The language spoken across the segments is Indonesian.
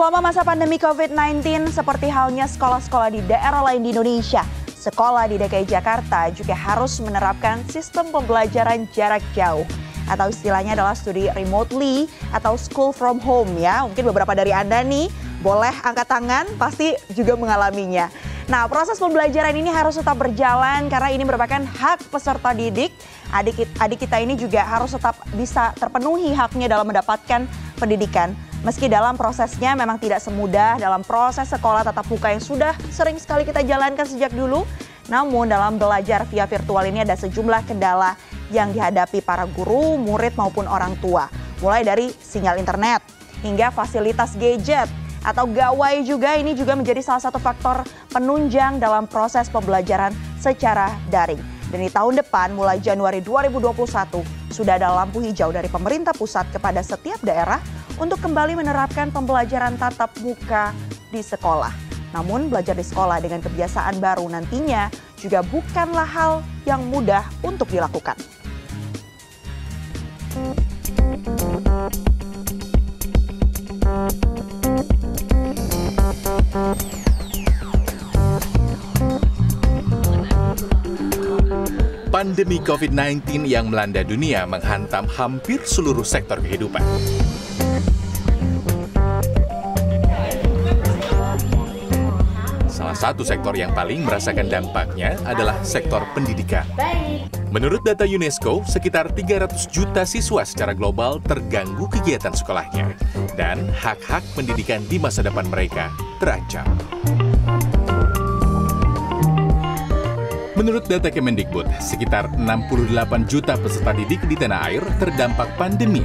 Selama masa pandemi COVID-19, seperti halnya sekolah-sekolah di daerah lain di Indonesia, sekolah di DKI Jakarta juga harus menerapkan sistem pembelajaran jarak jauh. Atau istilahnya adalah studi remotely atau school from home ya. Mungkin beberapa dari Anda nih boleh angkat tangan, pasti juga mengalaminya. Nah, proses pembelajaran ini harus tetap berjalan karena ini merupakan hak peserta didik. Adik kita ini juga harus tetap bisa terpenuhi haknya dalam mendapatkan pendidikan. Meski dalam prosesnya memang tidak semudah dalam proses sekolah tatap muka yang sudah sering sekali kita jalankan sejak dulu. Namun dalam belajar via virtual ini ada sejumlah kendala yang dihadapi para guru, murid maupun orang tua. Mulai dari sinyal internet hingga fasilitas gadget atau gawai juga, ini juga menjadi salah satu faktor penunjang dalam proses pembelajaran secara daring. Dan di tahun depan mulai Januari 2021 sudah ada lampu hijau dari pemerintah pusat kepada setiap daerah untuk kembali menerapkan pembelajaran tatap muka di sekolah. Namun belajar di sekolah dengan kebiasaan baru nantinya juga bukanlah hal yang mudah untuk dilakukan. Pandemi COVID-19 yang melanda dunia menghantam hampir seluruh sektor kehidupan. Salah satu sektor yang paling merasakan dampaknya adalah sektor pendidikan. Menurut data UNESCO, sekitar 300 juta siswa secara global terganggu kegiatan sekolahnya. Dan hak-hak pendidikan di masa depan mereka terancam. Menurut data Kemendikbud, sekitar 68 juta peserta didik di tanah air terdampak pandemi.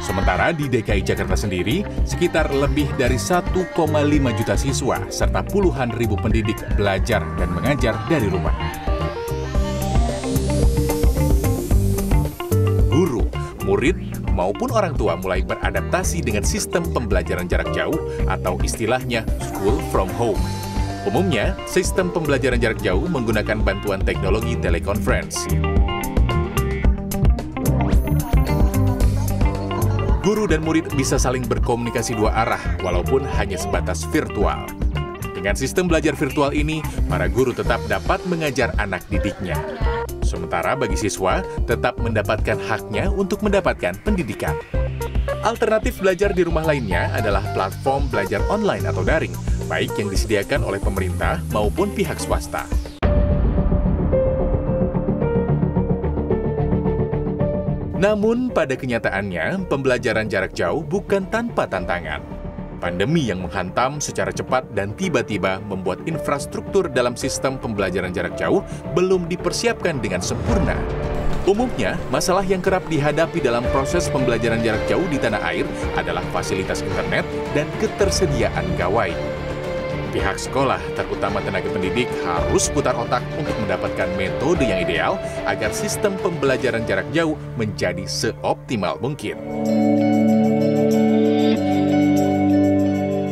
Sementara di DKI Jakarta sendiri, sekitar lebih dari 1,5 juta siswa serta puluhan ribu pendidik belajar dan mengajar dari rumah. Guru, murid, maupun orang tua mulai beradaptasi dengan sistem pembelajaran jarak jauh atau istilahnya school from home. Umumnya, sistem pembelajaran jarak jauh menggunakan bantuan teknologi telekonferensi. Guru dan murid bisa saling berkomunikasi dua arah, walaupun hanya sebatas virtual. Dengan sistem belajar virtual ini, para guru tetap dapat mengajar anak didiknya. Sementara bagi siswa, tetap mendapatkan haknya untuk mendapatkan pendidikan. Alternatif belajar di rumah lainnya adalah platform belajar online atau daring, baik yang disediakan oleh pemerintah maupun pihak swasta. Namun pada kenyataannya, pembelajaran jarak jauh bukan tanpa tantangan. Pandemi yang menghantam secara cepat dan tiba-tiba membuat infrastruktur dalam sistem pembelajaran jarak jauh belum dipersiapkan dengan sempurna. Umumnya, masalah yang kerap dihadapi dalam proses pembelajaran jarak jauh di tanah air adalah fasilitas internet dan ketersediaan gawai. Pihak sekolah, terutama tenaga pendidik, harus putar otak untuk mendapatkan metode yang ideal agar sistem pembelajaran jarak jauh menjadi seoptimal mungkin.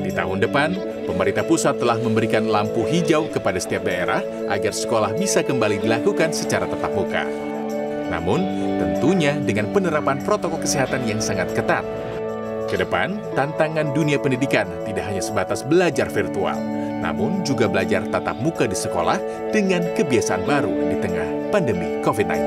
Di tahun depan, pemerintah pusat telah memberikan lampu hijau kepada setiap daerah agar sekolah bisa kembali dilakukan secara tatap muka. Namun, tentunya dengan penerapan protokol kesehatan yang sangat ketat. Kedepan, tantangan dunia pendidikan tidak hanya sebatas belajar virtual, namun juga belajar tatap muka di sekolah dengan kebiasaan baru di tengah pandemi COVID-19.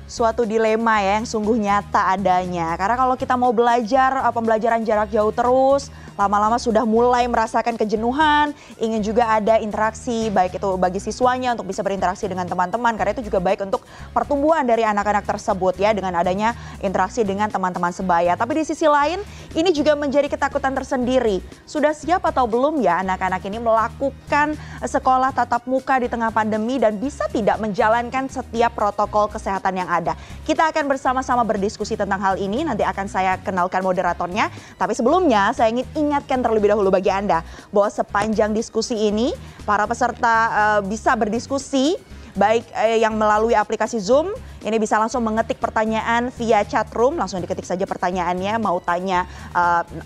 Suatu dilema ya yang sungguh nyata adanya. Karena kalau kita mau belajar pembelajaran jarak jauh terus, lama-lama sudah mulai merasakan kejenuhan, ingin juga ada interaksi baik itu bagi siswanya untuk bisa berinteraksi dengan teman-teman, karena itu juga baik untuk pertumbuhan dari anak-anak tersebut ya dengan adanya interaksi dengan teman-teman sebaya. Tapi di sisi lain ini juga menjadi ketakutan tersendiri. Sudah siap atau belum ya anak-anak ini melakukan sekolah tatap muka di tengah pandemi dan bisa tidak menjalankan setiap protokol kesehatan yang ada. Kita akan bersama-sama berdiskusi tentang hal ini, nanti akan saya kenalkan moderatornya. Tapi sebelumnya saya ingin ingatkan terlebih dahulu bagi Anda bahwa sepanjang diskusi ini para peserta bisa berdiskusi baik yang melalui aplikasi Zoom, ini bisa langsung mengetik pertanyaan via chat room, langsung diketik saja pertanyaannya, mau tanya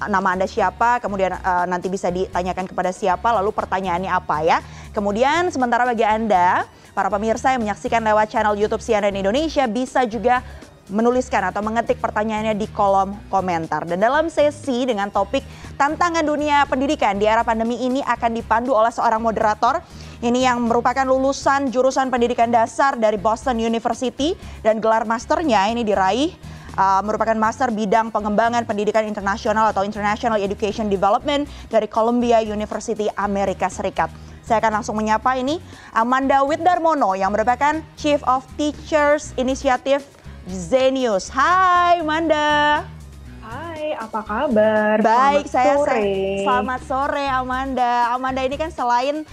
nama Anda siapa, kemudian nanti bisa ditanyakan kepada siapa, lalu pertanyaannya apa ya. Kemudian sementara bagi Anda Para pemirsa yang menyaksikan lewat channel YouTube CNN Indonesia bisa juga menuliskan atau mengetik pertanyaannya di kolom komentar. Dan dalam sesi dengan topik tantangan dunia pendidikan di era pandemi ini akan dipandu oleh seorang moderator. Ini yang merupakan lulusan jurusan pendidikan dasar dari Boston University dan gelar masternya ini diraih merupakan master bidang pengembangan pendidikan internasional atau International Education Development dari Columbia University Amerika Serikat. Saya akan langsung menyapa ini Amanda Widdarmono yang merupakan Chief of Teachers Initiative Zenius. Hai Amanda. Hai, apa kabar? Baik, Selamat sore Amanda. Amanda ini kan selain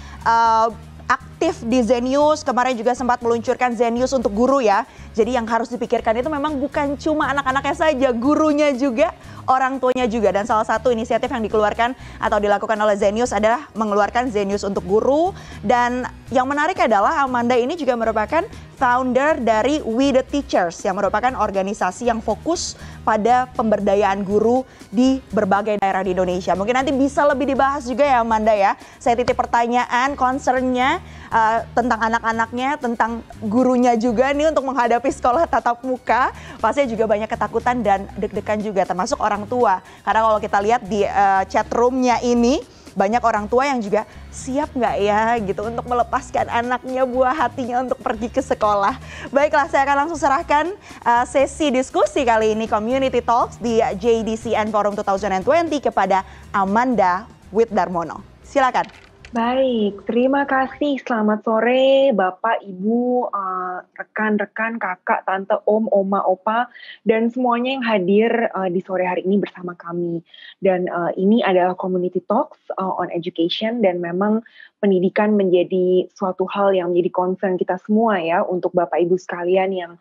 aktif di Zenius, kemarin juga sempat meluncurkan Zenius untuk guru ya. Jadi yang harus dipikirkan itu memang bukan cuma anak-anaknya saja, gurunya juga, orang tuanya juga. Dan salah satu inisiatif yang dikeluarkan atau dilakukan oleh Zenius adalah mengeluarkan Zenius untuk guru. Dan yang menarik adalah Amanda ini juga merupakan founder dari We The Teachers yang merupakan organisasi yang fokus pada pemberdayaan guru di berbagai daerah di Indonesia. Mungkin nanti bisa lebih dibahas juga ya Amanda ya. Saya titip pertanyaan, concernnya tentang anak-anaknya, tentang gurunya juga nih untuk menghadapi sekolah tatap muka. Pasti juga banyak ketakutan dan deg-degan juga termasuk orang tua. Karena kalau kita lihat di chat roomnya ini banyak orang tua yang juga siap nggak ya gitu untuk melepaskan anaknya, buah hatinya untuk pergi ke sekolah. Baiklah, saya akan langsung serahkan sesi diskusi kali ini Community Talks di JDCN Forum 2020 kepada Amanda Widdarmono. Silakan. Baik, terima kasih. Selamat sore Bapak, Ibu, rekan-rekan, kakak, tante, om, oma, opa, dan semuanya yang hadir di sore hari ini bersama kami. Dan ini adalah Community Talks on Education, dan memang pendidikan menjadi suatu hal yang menjadi concern kita semua ya, untuk Bapak Ibu sekalian yang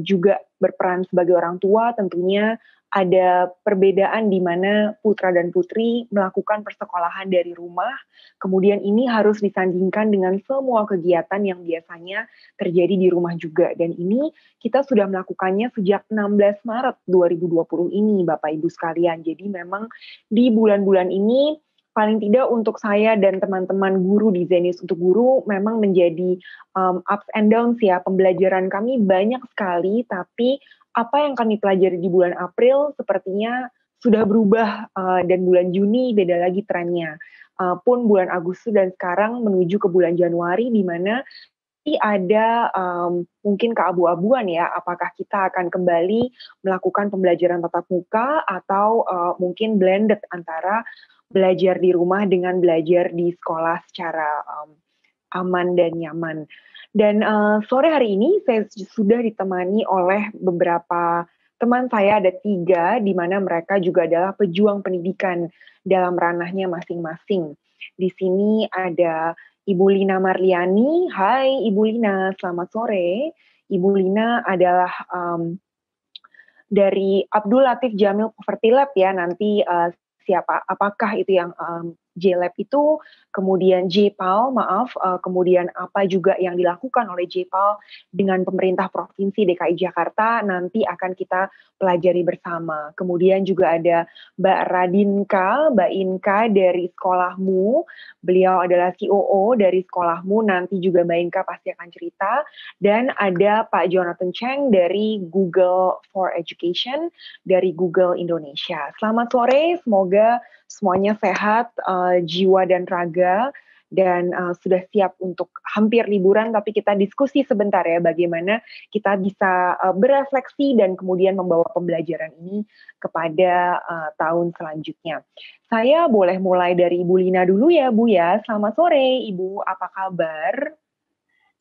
juga berperan sebagai orang tua. Tentunya ada perbedaan di mana putra dan putri melakukan persekolahan dari rumah, kemudian ini harus disandingkan dengan semua kegiatan yang biasanya terjadi di rumah juga. Dan ini kita sudah melakukannya sejak 16 Maret 2020 ini, Bapak Ibu sekalian. Jadi memang di bulan-bulan ini, paling tidak untuk saya dan teman-teman guru di Zenius untuk Guru memang menjadi ups and downs ya. Pembelajaran kami banyak sekali, tapi apa yang kami pelajari di bulan April sepertinya sudah berubah dan bulan Juni beda lagi trennya. Pun bulan Agustus dan sekarang menuju ke bulan Januari di mana ada mungkin keabu-abuan ya, apakah kita akan kembali melakukan pembelajaran tatap muka atau mungkin blended antara belajar di rumah dengan belajar di sekolah secara aman dan nyaman. Dan sore hari ini saya sudah ditemani oleh beberapa teman saya, ada 3, di mana mereka juga adalah pejuang pendidikan dalam ranahnya masing-masing. Di sini ada Ibu Lina Marliani. Hai Ibu Lina, selamat sore. Ibu Lina adalah dari Abdul Latif Jamil Poverty Lab ya, nanti siapa, apakah itu yang J-Lab itu, kemudian JPAL, kemudian apa juga yang dilakukan oleh JPAL dengan pemerintah Provinsi DKI Jakarta, nanti akan kita pelajari bersama. Kemudian juga ada Mbak Mbak Inka dari Sekolahmu, beliau adalah COO dari Sekolahmu, nanti juga Mbak Inka pasti akan cerita. Dan ada Pak Jonathan Cheng dari Google for Education, dari Google Indonesia. Selamat sore, semoga semuanya sehat, jiwa dan raga, dan sudah siap untuk hampir liburan, tapi kita diskusi sebentar ya, bagaimana kita bisa berefleksi dan kemudian membawa pembelajaran ini kepada tahun selanjutnya. Saya boleh mulai dari Ibu Lina dulu ya, Bu ya. Selamat sore, Ibu. Apa kabar?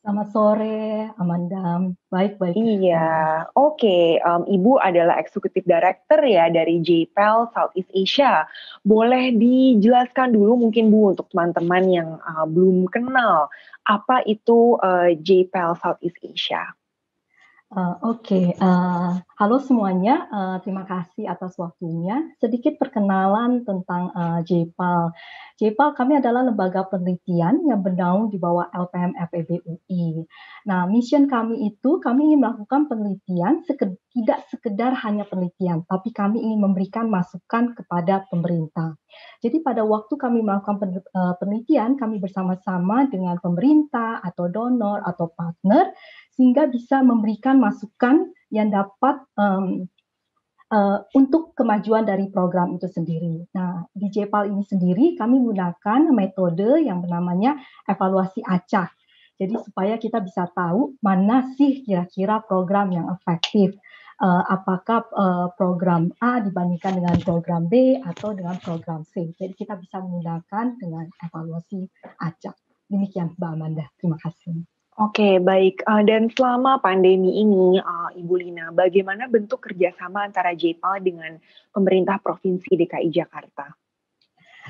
Selamat sore, Amanda. Baik-baik. Iya, oke. Ibu adalah Executive Director ya dari JPAL Southeast Asia. Boleh dijelaskan dulu mungkin Bu untuk teman-teman yang belum kenal apa itu JPAL Southeast Asia? Oke, halo semuanya, terima kasih atas waktunya. Sedikit perkenalan tentang, JPAL. JPAL kami adalah lembaga penelitian yang bernaung di bawah LPM FEB UI. Nah, mission kami itu, kami ingin melakukan penelitian tidak sekedar hanya penelitian, tapi kami ingin memberikan masukan kepada pemerintah. Jadi pada waktu kami melakukan penelitian, kami bersama-sama dengan pemerintah atau donor atau partner sehingga bisa memberikan masukan yang dapat untuk kemajuan dari program itu sendiri. Nah, di JPAL ini sendiri kami menggunakan metode yang namanya evaluasi acak. Jadi supaya kita bisa tahu mana sih kira-kira program yang efektif. Apakah program A dibandingkan dengan program B atau dengan program C. Jadi kita bisa menggunakan dengan evaluasi acak. Demikian Mbak Amanda. Terima kasih. Oke, baik. Dan selama pandemi ini, Ibu Lina, bagaimana bentuk kerjasama antara JPAL dengan pemerintah Provinsi DKI Jakarta?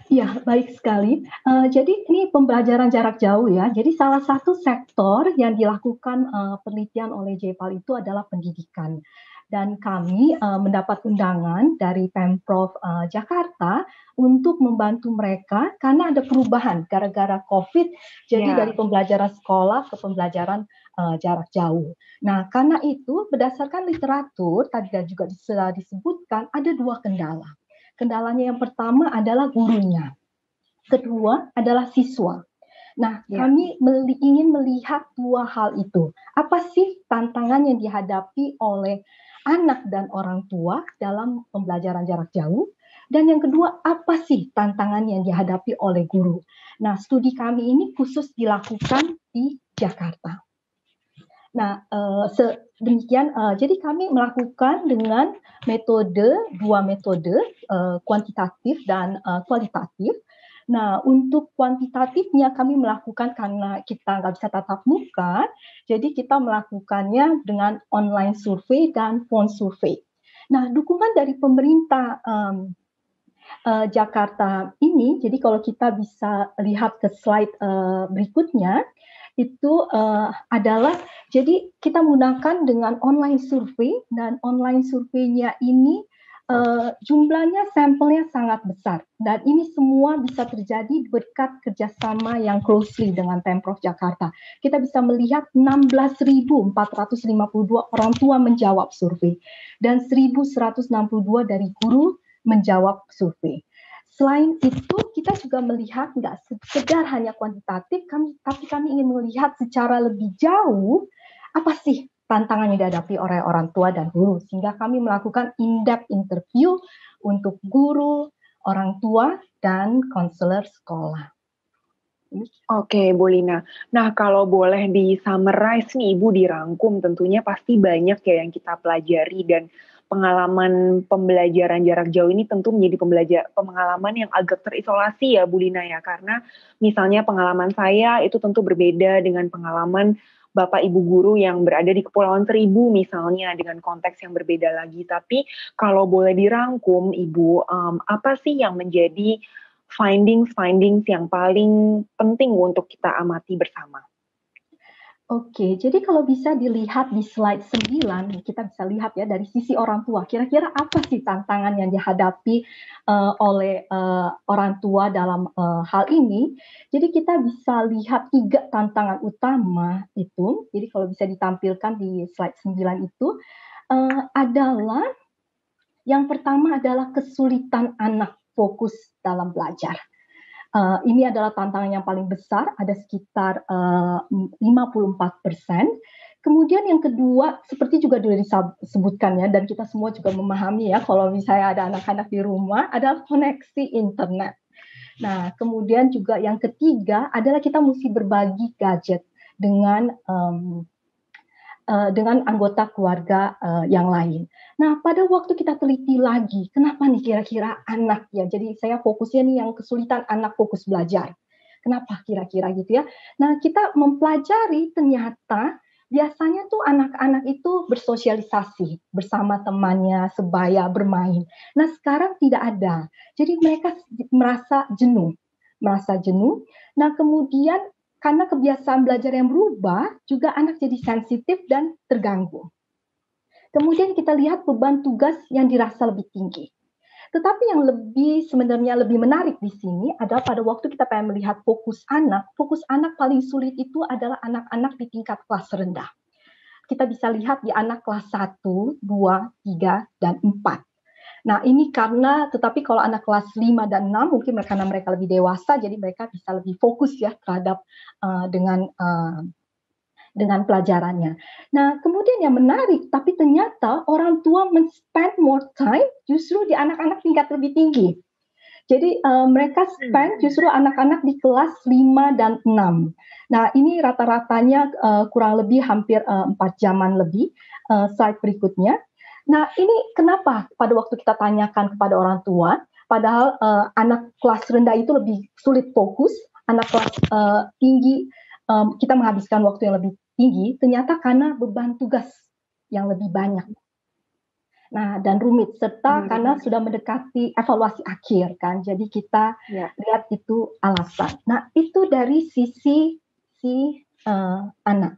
Ya, baik sekali. Jadi ini pembelajaran jarak jauh ya. Jadi salah satu sektor yang dilakukan penelitian oleh JPAL itu adalah pendidikan. Dan kami mendapat undangan dari Pemprov Jakarta untuk membantu mereka karena ada perubahan gara-gara COVID. Jadi Ya. dari pembelajaran sekolah ke pembelajaran jarak jauh. Nah, karena itu berdasarkan literatur tadi juga sudah disebutkan ada dua kendala. Kendalanya yang pertama adalah gurunya, kedua adalah siswa. Nah, kami ingin melihat dua hal itu. Apa sih tantangan yang dihadapi oleh anak dan orang tua dalam pembelajaran jarak jauh? Dan yang kedua, apa sih tantangan yang dihadapi oleh guru? Nah, studi kami ini khusus dilakukan di Jakarta. Nah, demikian. Jadi kami melakukan dengan dua metode, kuantitatif dan kualitatif. Nah, untuk kuantitatifnya kami melakukan karena kita nggak bisa tatap muka, jadi kita melakukannya dengan online survei dan phone survei. Nah, dukungan dari pemerintah Jakarta ini, jadi kalau kita bisa lihat ke slide berikutnya, itu adalah jadi kita menggunakan dengan online survei dan online surveinya ini jumlahnya sampelnya sangat besar dan ini semua bisa terjadi berkat kerjasama yang closely dengan Pemprov Jakarta. Kita bisa melihat 16.452 orang tua menjawab survei dan 1.162 dari guru menjawab survei. Selain itu, kita juga melihat nggak sekedar hanya kuantitatif, tapi kami ingin melihat secara lebih jauh apa sih tantangan yang dihadapi oleh orang tua dan guru. Sehingga kami melakukan in-depth interview untuk guru, orang tua, dan konselor sekolah. Oke, Bu Lina. Nah, kalau boleh di-summarize nih, Ibu dirangkum, tentunya pasti banyak ya yang kita pelajari dan pengalaman pembelajaran jarak jauh ini tentu menjadi pengalaman yang agak terisolasi ya Bu Lina ya, karena misalnya pengalaman saya itu tentu berbeda dengan pengalaman Bapak Ibu guru yang berada di Kepulauan Seribu misalnya dengan konteks yang berbeda lagi. Tapi kalau boleh dirangkum Ibu, apa sih yang menjadi findings yang paling penting untuk kita amati bersama? Oke, jadi kalau bisa dilihat di slide 9, kita bisa lihat ya dari sisi orang tua, kira-kira apa sih tantangan yang dihadapi oleh orang tua dalam hal ini. Jadi kita bisa lihat 3 tantangan utama itu, jadi kalau bisa ditampilkan di slide 9 itu, adalah yang pertama adalah kesulitan anak fokus dalam belajar. Ini adalah tantangan yang paling besar, ada sekitar 54%. Kemudian yang kedua, seperti juga sudah disebutkan ya, dan kita semua juga memahami ya, kalau misalnya ada anak-anak di rumah, adalah koneksi internet. Nah, kemudian juga yang ketiga adalah kita mesti berbagi gadget dengan anggota keluarga yang lain. Nah, pada waktu kita teliti lagi, kenapa nih kira-kira anak ya? Jadi saya fokusnya nih yang kesulitan anak fokus belajar. Kenapa kira-kira gitu ya? Nah, kita mempelajari ternyata biasanya tuh anak-anak itu bersosialisasi bersama temannya, sebaya, bermain. Nah, sekarang tidak ada. Jadi mereka merasa jenuh. Nah, kemudian karena kebiasaan belajar yang berubah, juga anak jadi sensitif dan terganggu. Kemudian kita lihat beban tugas yang dirasa lebih tinggi. Tetapi yang sebenarnya lebih menarik di sini adalah pada waktu kita pengen melihat fokus anak paling sulit itu adalah anak-anak di tingkat kelas rendah. Kita bisa lihat di anak kelas 1, 2, 3, dan 4. Nah, ini tetapi kalau anak kelas 5 dan 6 mungkin karena mereka lebih dewasa, jadi mereka bisa lebih fokus ya terhadap dengan pelajarannya. Nah, kemudian yang menarik, tapi ternyata orang tua men-spend more time justru di anak-anak tingkat lebih tinggi. Jadi mereka spend justru anak-anak di kelas 5 dan 6. Nah, ini rata-ratanya kurang lebih hampir 4 jaman lebih. Slide berikutnya. Nah, ini kenapa pada waktu kita tanyakan kepada orang tua, padahal anak kelas rendah itu lebih sulit fokus, anak kelas tinggi kita menghabiskan waktu yang lebih tinggi, ternyata karena beban tugas yang lebih banyak. Nah, dan rumit, serta karena sudah mendekati evaluasi akhir kan, jadi kita lihat itu alasan. Nah, itu dari sisi anak.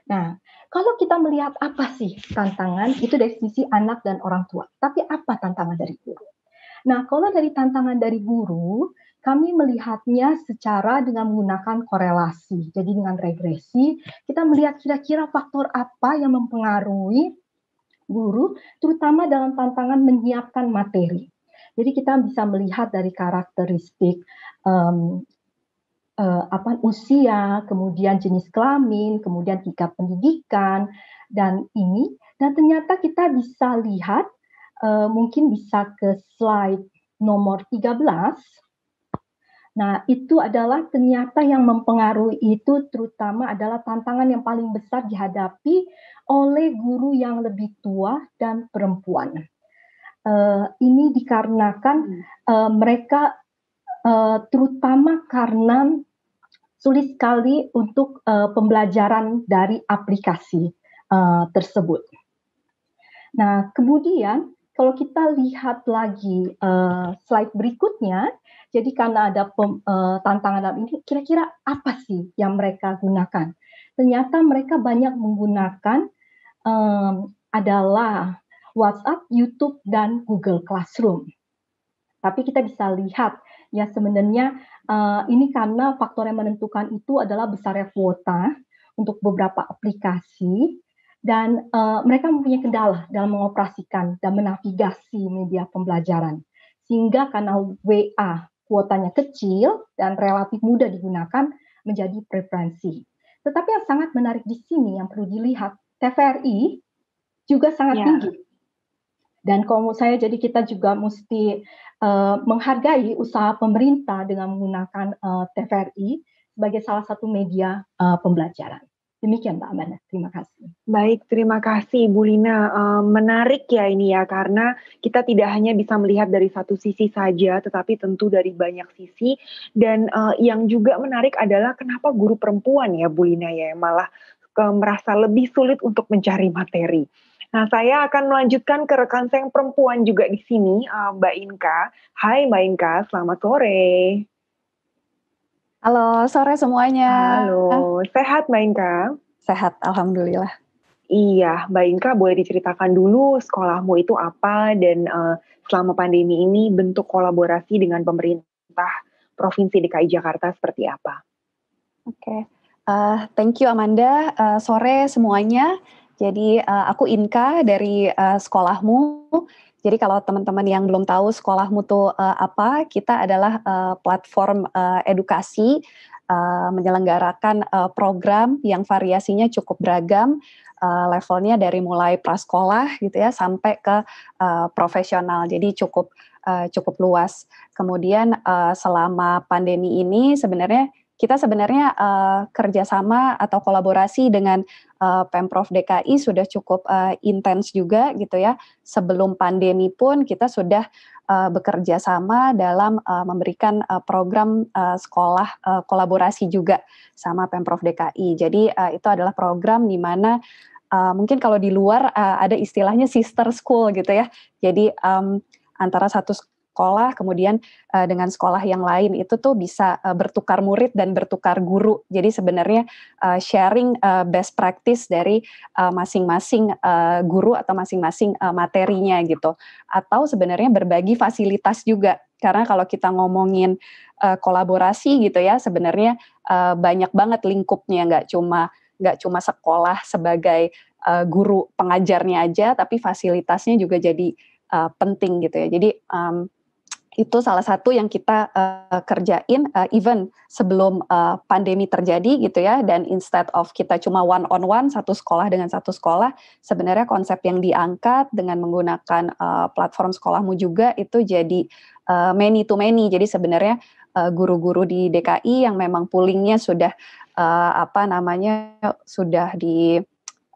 Nah, kalau kita melihat apa sih tantangan, itu dari sisi anak dan orang tua. Tapi apa tantangan dari guru? Nah, kalau dari tantangan dari guru, kami melihatnya secara dengan menggunakan korelasi. Jadi dengan regresi, kita melihat kira-kira faktor apa yang mempengaruhi guru, terutama dalam tantangan menyiapkan materi. Jadi kita bisa melihat dari karakteristik usia, kemudian jenis kelamin, kemudian tingkat pendidikan, dan ternyata kita bisa lihat, mungkin bisa ke slide nomor 13. Nah, itu adalah ternyata yang mempengaruhi itu terutama adalah tantangan yang paling besar dihadapi oleh guru yang lebih tua dan perempuan. Ini dikarenakan mereka terutama karena sulit sekali untuk pembelajaran dari aplikasi tersebut. Nah, kemudian kalau kita lihat lagi slide berikutnya, jadi karena ada tantangan dalam ini, kira-kira apa sih yang mereka gunakan? Ternyata mereka banyak menggunakan adalah WhatsApp, YouTube, dan Google Classroom. Tapi kita bisa lihat ya sebenarnya ini karena faktor yang menentukan itu adalah besarnya kuota untuk beberapa aplikasi dan mereka mempunyai kendala dalam mengoperasikan dan menavigasi media pembelajaran. Sehingga karena WA kuotanya kecil dan relatif mudah digunakan menjadi preferensi. Tetapi yang sangat menarik di sini yang perlu dilihat, TVRI juga sangat tinggi. Dan kalau menurut saya, jadi kita juga mesti menghargai usaha pemerintah dengan menggunakan TVRI sebagai salah satu media pembelajaran. Demikian Mbak Amanda, terima kasih. Baik, terima kasih Bu Lina. Menarik ya ini ya, karena kita tidak hanya bisa melihat dari satu sisi saja, tetapi tentu dari banyak sisi. Dan yang juga menarik adalah kenapa guru perempuan ya Bu Lina ya, malah merasa lebih sulit untuk mencari materi. Nah, saya akan melanjutkan ke rekan saya yang perempuan juga di sini, Mbak Inka. Hai Mbak Inka, selamat sore. Halo, sore semuanya. Halo, sehat Mbak Inka? Sehat, alhamdulillah. Iya, Mbak Inka boleh diceritakan dulu sekolahmu itu apa dan selama pandemi ini bentuk kolaborasi dengan pemerintah Provinsi DKI Jakarta seperti apa? Oke, thank you Amanda. Sore semuanya. Jadi aku Inka dari sekolahmu. Jadi kalau teman-teman yang belum tahu sekolahmu tuh apa, kita adalah platform edukasi menyelenggarakan program yang variasinya cukup beragam, levelnya dari mulai prasekolah gitu ya sampai ke profesional. Jadi cukup luas. Kemudian selama pandemi ini kita sebenarnya kerjasama atau kolaborasi dengan Pemprov DKI sudah cukup intens juga gitu ya. Sebelum pandemi pun kita sudah bekerja sama dalam memberikan program sekolah kolaborasi juga sama Pemprov DKI. Jadi itu adalah program di mana mungkin kalau di luar ada istilahnya sister school gitu ya. Jadi antara satu sekolah, kemudian dengan sekolah yang lain itu tuh bisa bertukar murid dan bertukar guru. Jadi sebenarnya sharing best practice dari masing-masing guru atau masing-masing materinya gitu. Atau sebenarnya berbagi fasilitas juga. Karena kalau kita ngomongin kolaborasi gitu ya, sebenarnya banyak banget lingkupnya, nggak cuma sekolah sebagai guru pengajarnya aja, tapi fasilitasnya juga jadi penting gitu ya. Jadi itu salah satu yang kita kerjain even sebelum pandemi terjadi gitu ya. Dan instead of kita cuma one on one satu sekolah dengan satu sekolah, sebenarnya konsep yang diangkat dengan menggunakan platform Sekolahmu juga itu jadi many to many. Jadi sebenarnya guru-guru di DKI yang memang poolingnya sudah sudah di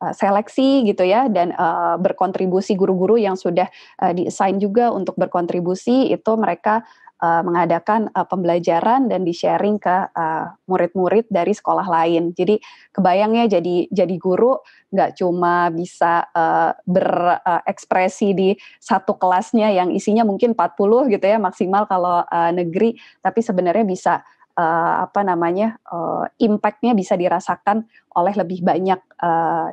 seleksi gitu ya, dan berkontribusi guru-guru yang sudah di-assign juga untuk berkontribusi, itu mereka mengadakan pembelajaran dan di-sharing ke murid-murid dari sekolah lain. Jadi kebayang ya, jadi guru nggak cuma bisa berekspresi di satu kelasnya yang isinya mungkin 40 gitu ya maksimal kalau negeri, tapi sebenarnya bisa impact-nya bisa dirasakan oleh lebih banyak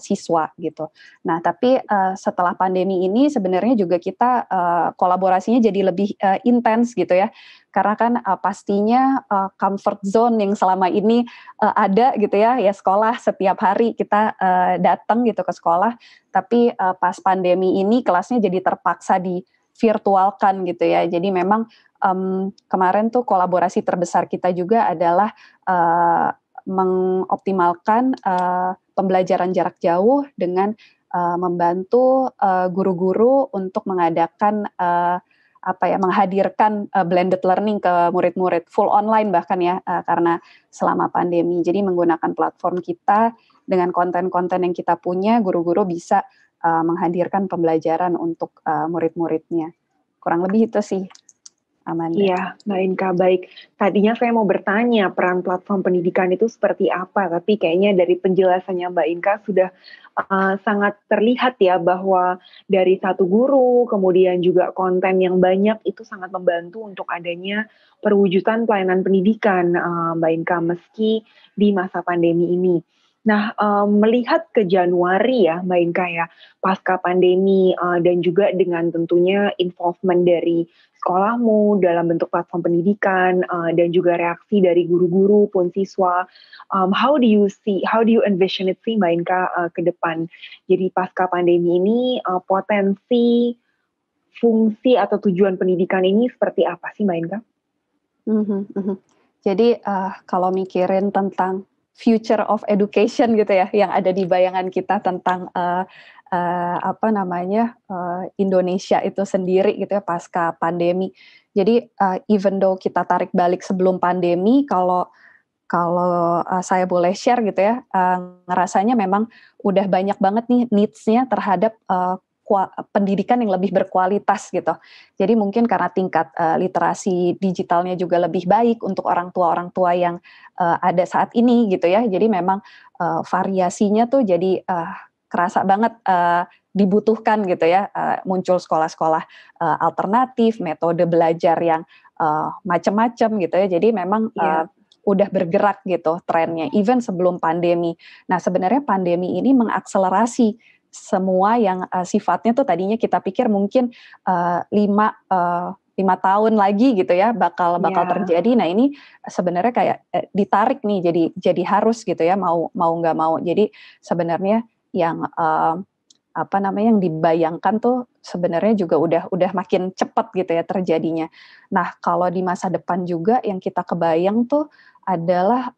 siswa gitu. Nah, tapi setelah pandemi ini sebenarnya juga kita kolaborasinya jadi lebih intens gitu ya. Karena kan pastinya comfort zone yang selama ini ada gitu ya sekolah setiap hari kita datang gitu ke sekolah, tapi pas pandemi ini kelasnya jadi terpaksa di virtualkan gitu ya. Jadi memang kemarin tuh kolaborasi terbesar kita juga adalah mengoptimalkan pembelajaran jarak jauh dengan membantu guru-guru untuk mengadakan menghadirkan blended learning ke murid-murid full online bahkan ya, karena selama pandemi. Jadi menggunakan platform kita dengan konten-konten yang kita punya, guru-guru bisa menghadirkan pembelajaran untuk murid-muridnya. Kurang lebih itu sih, Amanda. Iya, Mbak Inka, baik. Tadinya saya mau bertanya peran platform pendidikan itu seperti apa, tapi kayaknya dari penjelasannya Mbak Inka sudah sangat terlihat ya bahwa dari satu guru, kemudian juga konten yang banyak itu sangat membantu untuk adanya perwujudan pelayanan pendidikan Mbak Inka meski di masa pandemi ini. Nah, melihat ke Januari ya Mbak Inka ya, pasca pandemi dan juga dengan tentunya involvement dari Sekolahmu dalam bentuk platform pendidikan dan juga reaksi dari guru-guru pun siswa. How do you envision it sih Mbak Inka ke depan? Jadi pasca pandemi ini potensi, fungsi atau tujuan pendidikan ini seperti apa sih Mbak Inka? Jadi kalau mikirin tentang future of education gitu ya, yang ada di bayangan kita tentang Indonesia itu sendiri gitu ya pasca pandemi. Jadi even though kita tarik balik sebelum pandemi, kalau saya boleh share gitu ya, ngerasanya memang udah banyak banget nih needs-nya terhadap pendidikan yang lebih berkualitas gitu. Jadi mungkin karena tingkat literasi digitalnya juga lebih baik untuk orang tua yang ada saat ini gitu ya. Jadi memang variasinya tuh jadi kerasa banget dibutuhkan gitu ya, muncul sekolah-sekolah alternatif, metode belajar yang macam-macam gitu ya. Jadi memang udah bergerak gitu trennya, even sebelum pandemi. Nah sebenarnya pandemi ini mengakselerasi semua yang sifatnya tuh tadinya kita pikir mungkin 5 tahun lagi gitu ya bakal terjadi. Nah ini sebenarnya kayak ditarik nih jadi harus gitu ya, mau nggak mau. Jadi sebenarnya yang yang dibayangkan tuh sebenarnya juga udah makin cepat gitu ya terjadinya. Nah kalau di masa depan juga yang kita kebayang tuh adalah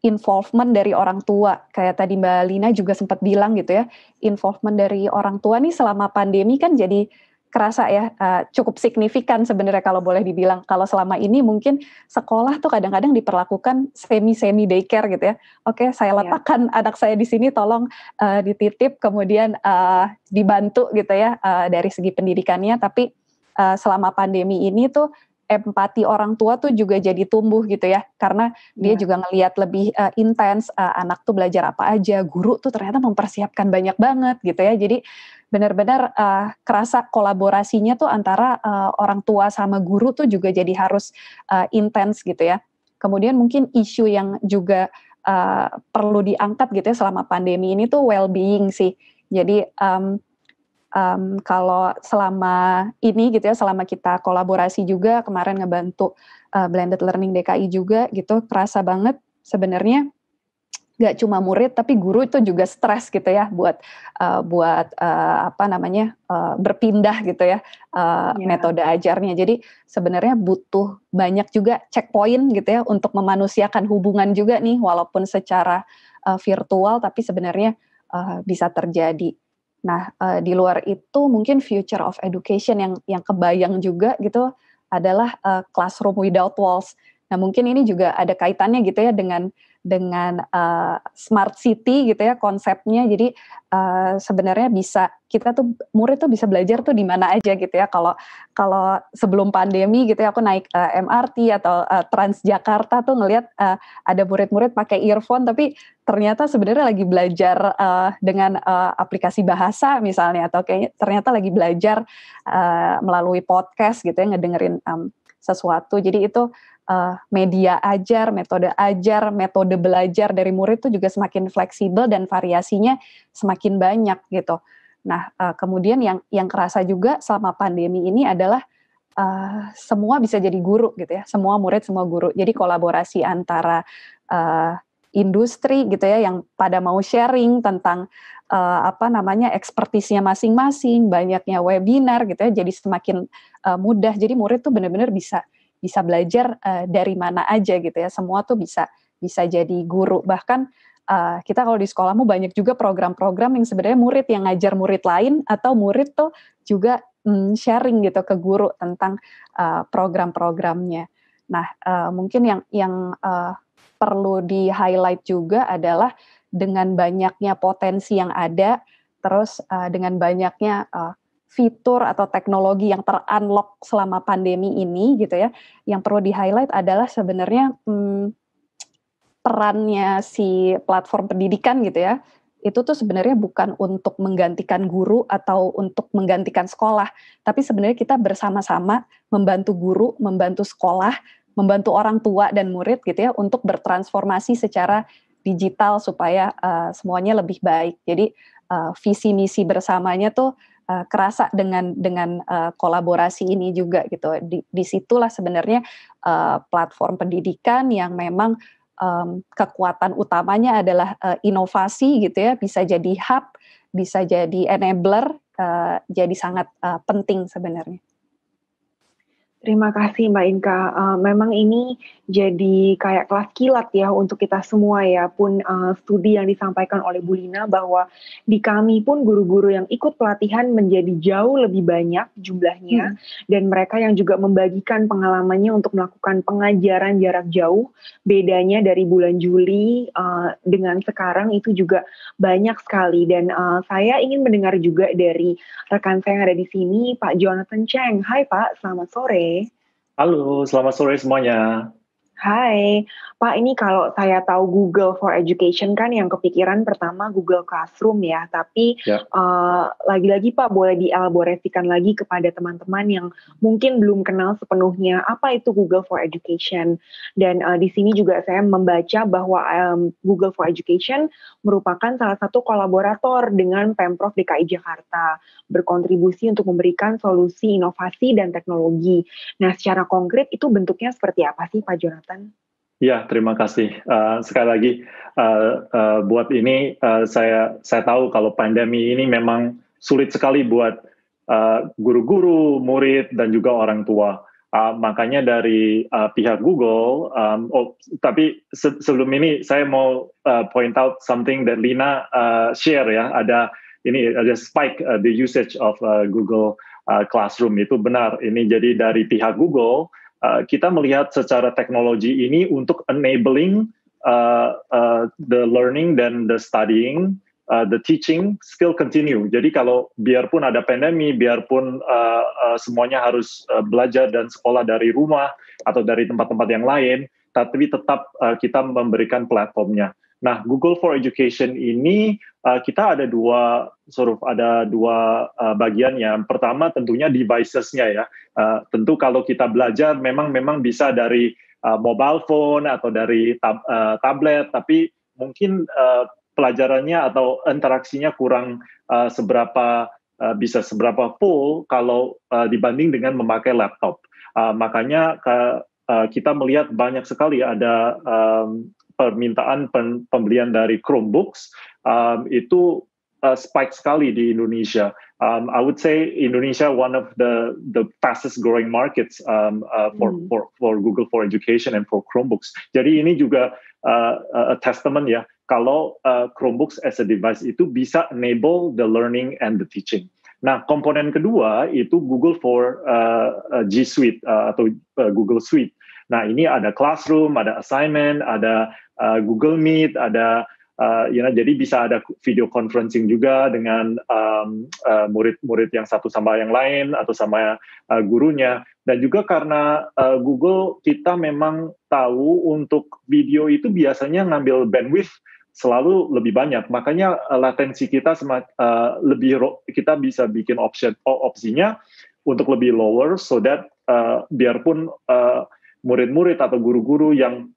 involvement dari orang tua. Kayak tadi Mbak Lina juga sempat bilang gitu ya, involvement dari orang tua nih selama pandemi kan jadi kerasa ya cukup signifikan sebenarnya kalau boleh dibilang. Kalau selama ini mungkin sekolah tuh kadang-kadang diperlakukan semi daycare gitu ya. Oke, saya letakkan anak saya di sini, tolong dititip, kemudian dibantu gitu ya dari segi pendidikannya. Tapi selama pandemi ini tuh empati orang tua tuh juga jadi tumbuh gitu ya, karena dia juga ngelihat lebih intens anak tuh belajar apa aja, guru tuh ternyata mempersiapkan banyak banget gitu ya. Jadi benar-benar kerasa kolaborasinya tuh antara orang tua sama guru tuh juga jadi harus intens gitu ya. Kemudian mungkin isu yang juga perlu diangkat gitu ya selama pandemi ini tuh well-being sih. Jadi kalau selama ini gitu ya, selama kita kolaborasi juga kemarin ngebantu Blended Learning DKI juga gitu, kerasa banget sebenarnya gak cuma murid tapi guru itu juga stres gitu ya buat berpindah gitu ya metode ajarnya. Jadi sebenarnya butuh banyak juga checkpoint gitu ya untuk memanusiakan hubungan juga nih, walaupun secara virtual tapi sebenarnya bisa terjadi. Nah, di luar itu mungkin future of education yang kebayang juga gitu adalah classroom without walls. Nah, mungkin ini juga ada kaitannya gitu ya dengan smart city gitu ya konsepnya. Jadi sebenarnya bisa kita tuh murid tuh bisa belajar tuh di mana aja gitu ya. Kalau sebelum pandemi gitu ya, aku naik MRT atau Transjakarta tuh ngelihat ada murid-murid pakai earphone tapi ternyata sebenarnya lagi belajar dengan aplikasi bahasa misalnya, atau kayaknya ternyata lagi belajar melalui podcast gitu ya, ngedengerin sesuatu. Jadi itu media ajar, metode belajar dari murid itu juga semakin fleksibel dan variasinya semakin banyak gitu. Nah, kemudian yang kerasa juga selama pandemi ini adalah semua bisa jadi guru gitu ya, semua murid, semua guru. Jadi kolaborasi antara industri gitu ya yang pada mau sharing tentang ekspertisnya masing-masing, banyaknya webinar gitu ya, jadi semakin mudah. Jadi murid tuh benar-benar bisa belajar dari mana aja gitu ya. Semua tuh bisa jadi guru. Bahkan kita kalau di sekolahmu banyak juga program-program yang sebenarnya murid yang ngajar murid lain, atau murid tuh juga sharing gitu ke guru tentang program-programnya. Nah, mungkin yang perlu di-highlight juga adalah dengan banyaknya potensi yang ada, terus dengan banyaknya fitur atau teknologi yang ter-unlock selama pandemi ini gitu ya, yang perlu di-highlight adalah sebenarnya perannya si platform pendidikan gitu ya, itu tuh sebenarnya bukan untuk menggantikan guru atau untuk menggantikan sekolah, tapi sebenarnya kita bersama-sama membantu guru, membantu sekolah, membantu orang tua dan murid gitu ya, untuk bertransformasi secara digital supaya semuanya lebih baik. Jadi visi misi bersamanya tuh kerasa dengan kolaborasi ini juga gitu. Disitulah sebenarnya platform pendidikan yang memang kekuatan utamanya adalah inovasi gitu ya, bisa jadi hub, bisa jadi enabler, jadi sangat penting sebenarnya. Terima kasih Mbak Inka. Memang ini jadi kayak kelas kilat ya untuk kita semua ya. Pun studi yang disampaikan oleh Bu Lina bahwa di kami pun guru-guru yang ikut pelatihan menjadi jauh lebih banyak jumlahnya. Dan mereka yang juga membagikan pengalamannya untuk melakukan pengajaran jarak jauh. Bedanya dari bulan Juli dengan sekarang itu juga banyak sekali. Dan saya ingin mendengar juga dari rekan saya yang ada di sini, Pak Jonathan Cheng. Hai Pak, selamat sore. Halo, selamat sore semuanya. Hai, Pak, ini kalau saya tahu Google for Education kan yang kepikiran pertama Google Classroom ya, tapi lagi-lagi Pak boleh dielaborasikan lagi kepada teman-teman yang mungkin belum kenal sepenuhnya apa itu Google for Education. Dan di sini juga saya membaca bahwa Google for Education merupakan salah satu kolaborator dengan Pemprov DKI Jakarta, berkontribusi untuk memberikan solusi inovasi dan teknologi. Nah, secara konkret itu bentuknya seperti apa sih Pak Jonathan? Ya, terima kasih. Sekali lagi, buat ini saya tahu kalau pandemi ini memang sulit sekali buat guru-guru, murid, dan juga orang tua. Makanya dari pihak Google, tapi sebelum ini saya mau point out something that Lina share ya. Ada spike the usage of Google Classroom, itu benar. Ini jadi dari pihak Google. Kita melihat secara teknologi ini untuk enabling the learning dan the studying the teaching still continue. Jadi kalau biarpun ada pandemi, biarpun semuanya harus belajar dan sekolah dari rumah atau dari tempat-tempat yang lain, tapi tetap kita memberikan platformnya. Nah, Google for Education ini kita ada dua bagiannya. Pertama tentunya devices-nya ya. Tentu kalau kita belajar memang bisa dari mobile phone atau dari tablet, tapi mungkin pelajarannya atau interaksinya kurang bisa seberapa full kalau dibanding dengan memakai laptop. Makanya kita melihat banyak sekali ada permintaan pembelian dari Chromebooks itu spike sekali di Indonesia. I would say Indonesia one of the fastest growing markets for Google for Education and for Chromebooks. Jadi ini juga a testament ya kalau Chromebooks as a device itu bisa enable the learning and the teaching. Nah, komponen kedua itu Google for G Suite atau Google Suite. Nah, ini ada Classroom, ada Assignment, ada Google Meet, ada jadi bisa ada video conferencing juga dengan murid-murid yang satu sama yang lain atau sama gurunya. Dan juga karena Google kita memang tahu untuk video itu biasanya ngambil bandwidth selalu lebih banyak. Makanya latensi kita kita bisa bikin opsinya untuk lebih lower so that biarpun murid-murid atau guru-guru yang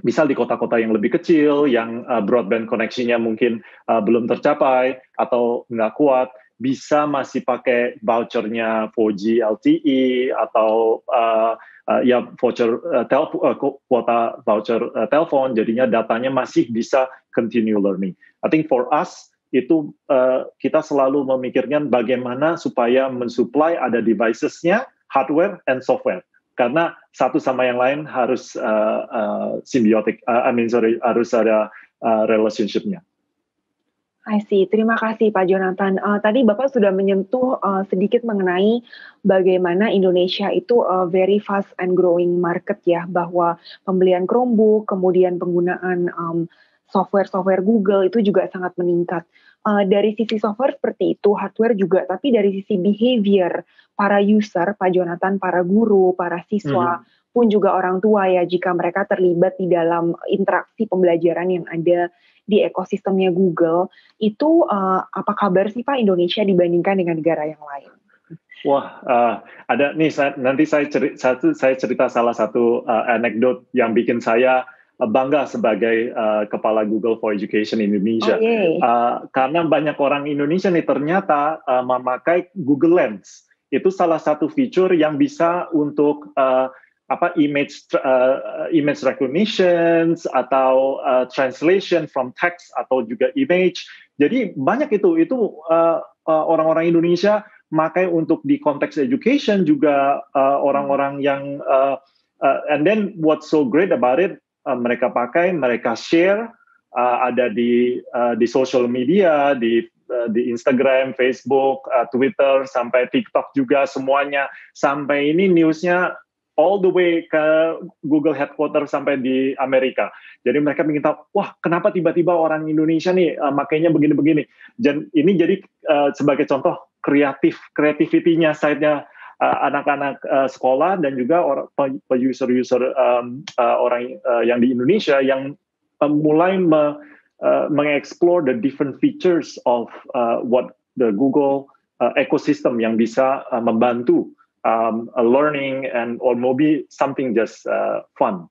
misal di kota-kota yang lebih kecil, yang broadband koneksinya mungkin belum tercapai atau nggak kuat, bisa masih pakai vouchernya 4G LTE atau voucher kuota voucher telepon, jadinya datanya masih bisa continue learning. I think for us itu kita selalu memikirkan bagaimana supaya mensupply ada devices-nya, hardware and software. Karena satu sama yang lain harus symbiotic, harus ada relationship-nya. I see. Terima kasih Pak Jonathan. Tadi Bapak sudah menyentuh sedikit mengenai bagaimana Indonesia itu very fast and growing market ya, bahwa pembelian Chromebook, kemudian penggunaan software Google itu juga sangat meningkat. Dari sisi software seperti itu, hardware juga, tapi dari sisi behavior para user, Pak Jonathan, para guru, para siswa, pun juga orang tua ya, jika mereka terlibat di dalam interaksi pembelajaran yang ada di ekosistemnya Google, itu apa kabar sih Pak Indonesia dibandingkan dengan negara yang lain? Wah, ada nih, nanti saya cerita salah satu anekdot yang bikin saya bangga sebagai kepala Google for Education Indonesia. Karena banyak orang Indonesia nih ternyata memakai Google Lens. Itu salah satu fitur yang bisa untuk image recognition atau translation from text atau juga image. Jadi banyak itu orang-orang Indonesia pakai untuk di konteks education juga orang-orang yang and then what's so great about it, mereka pakai, mereka share, ada di social media, di Instagram, Facebook, Twitter, sampai TikTok juga semuanya. Sampai ini newsnya all the way ke Google headquarters sampai di Amerika. Jadi mereka ingin tahu, wah kenapa tiba-tiba orang Indonesia nih makainya begini-begini. Dan ini jadi sebagai contoh kreativitinya side-nya anak-anak sekolah dan juga user-user orang yang di Indonesia yang mulai mengeksplor the different features of what the Google ecosystem yang bisa membantu learning and or maybe something just fun.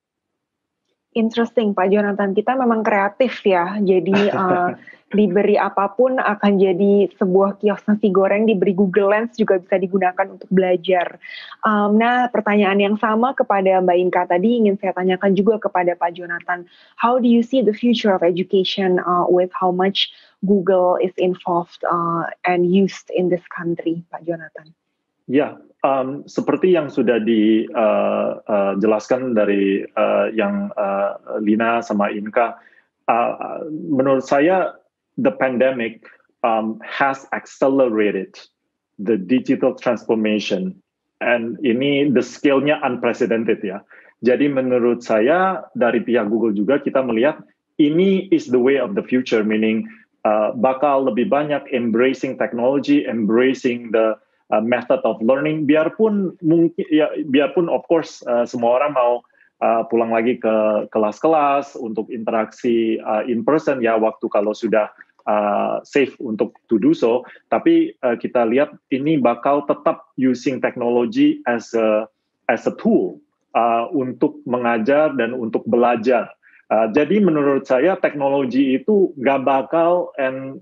Interesting Pak Jonathan, kita memang kreatif ya, jadi diberi apapun akan jadi sebuah kios nasi goreng, diberi Google Lens juga bisa digunakan untuk belajar. Nah, pertanyaan yang sama kepada Mbak Inka tadi ingin saya tanyakan juga kepada Pak Jonathan. How do you see the future of education with how much Google is involved and used in this country, Pak Jonathan? Ya, seperti yang sudah dijelaskan dari yang Lina sama Inka, menurut saya the pandemic has accelerated the digital transformation, and ini the scale-nya unprecedented ya. Jadi menurut saya dari pihak Google juga kita melihat ini is the way of the future, meaning bakal lebih banyak embracing technology, embracing the method of learning. Biarpun of course semua orang mau pulang lagi ke kelas-kelas untuk interaksi in person ya waktu kalau sudah safe untuk to do so. Tapi kita lihat ini bakal tetap using technology as a tool untuk mengajar dan untuk belajar. Jadi menurut saya teknologi itu nggak bakal and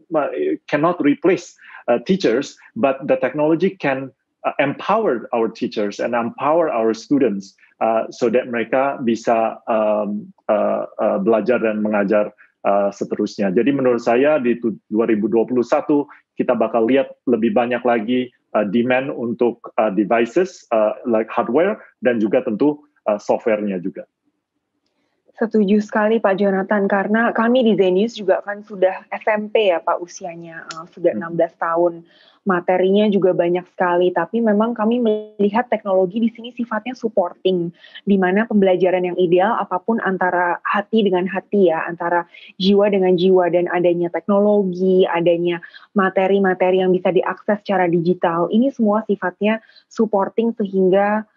cannot replace teachers, but the technology can empower our teachers and empower our students so that mereka bisa belajar dan mengajar seterusnya. Jadi menurut saya di 2021 kita bakal lihat lebih banyak lagi demand untuk devices like hardware dan juga tentu software-nya juga. Setuju sekali Pak Jonathan, karena kami di Zenius juga kan sudah SMP ya Pak usianya, sudah 16 tahun. Materinya juga banyak sekali, tapi memang kami melihat teknologi di sini sifatnya supporting, di mana pembelajaran yang ideal apapun antara hati dengan hati ya, antara jiwa dengan jiwa, dan adanya teknologi, adanya materi-materi yang bisa diakses secara digital, ini semua sifatnya supporting sehingga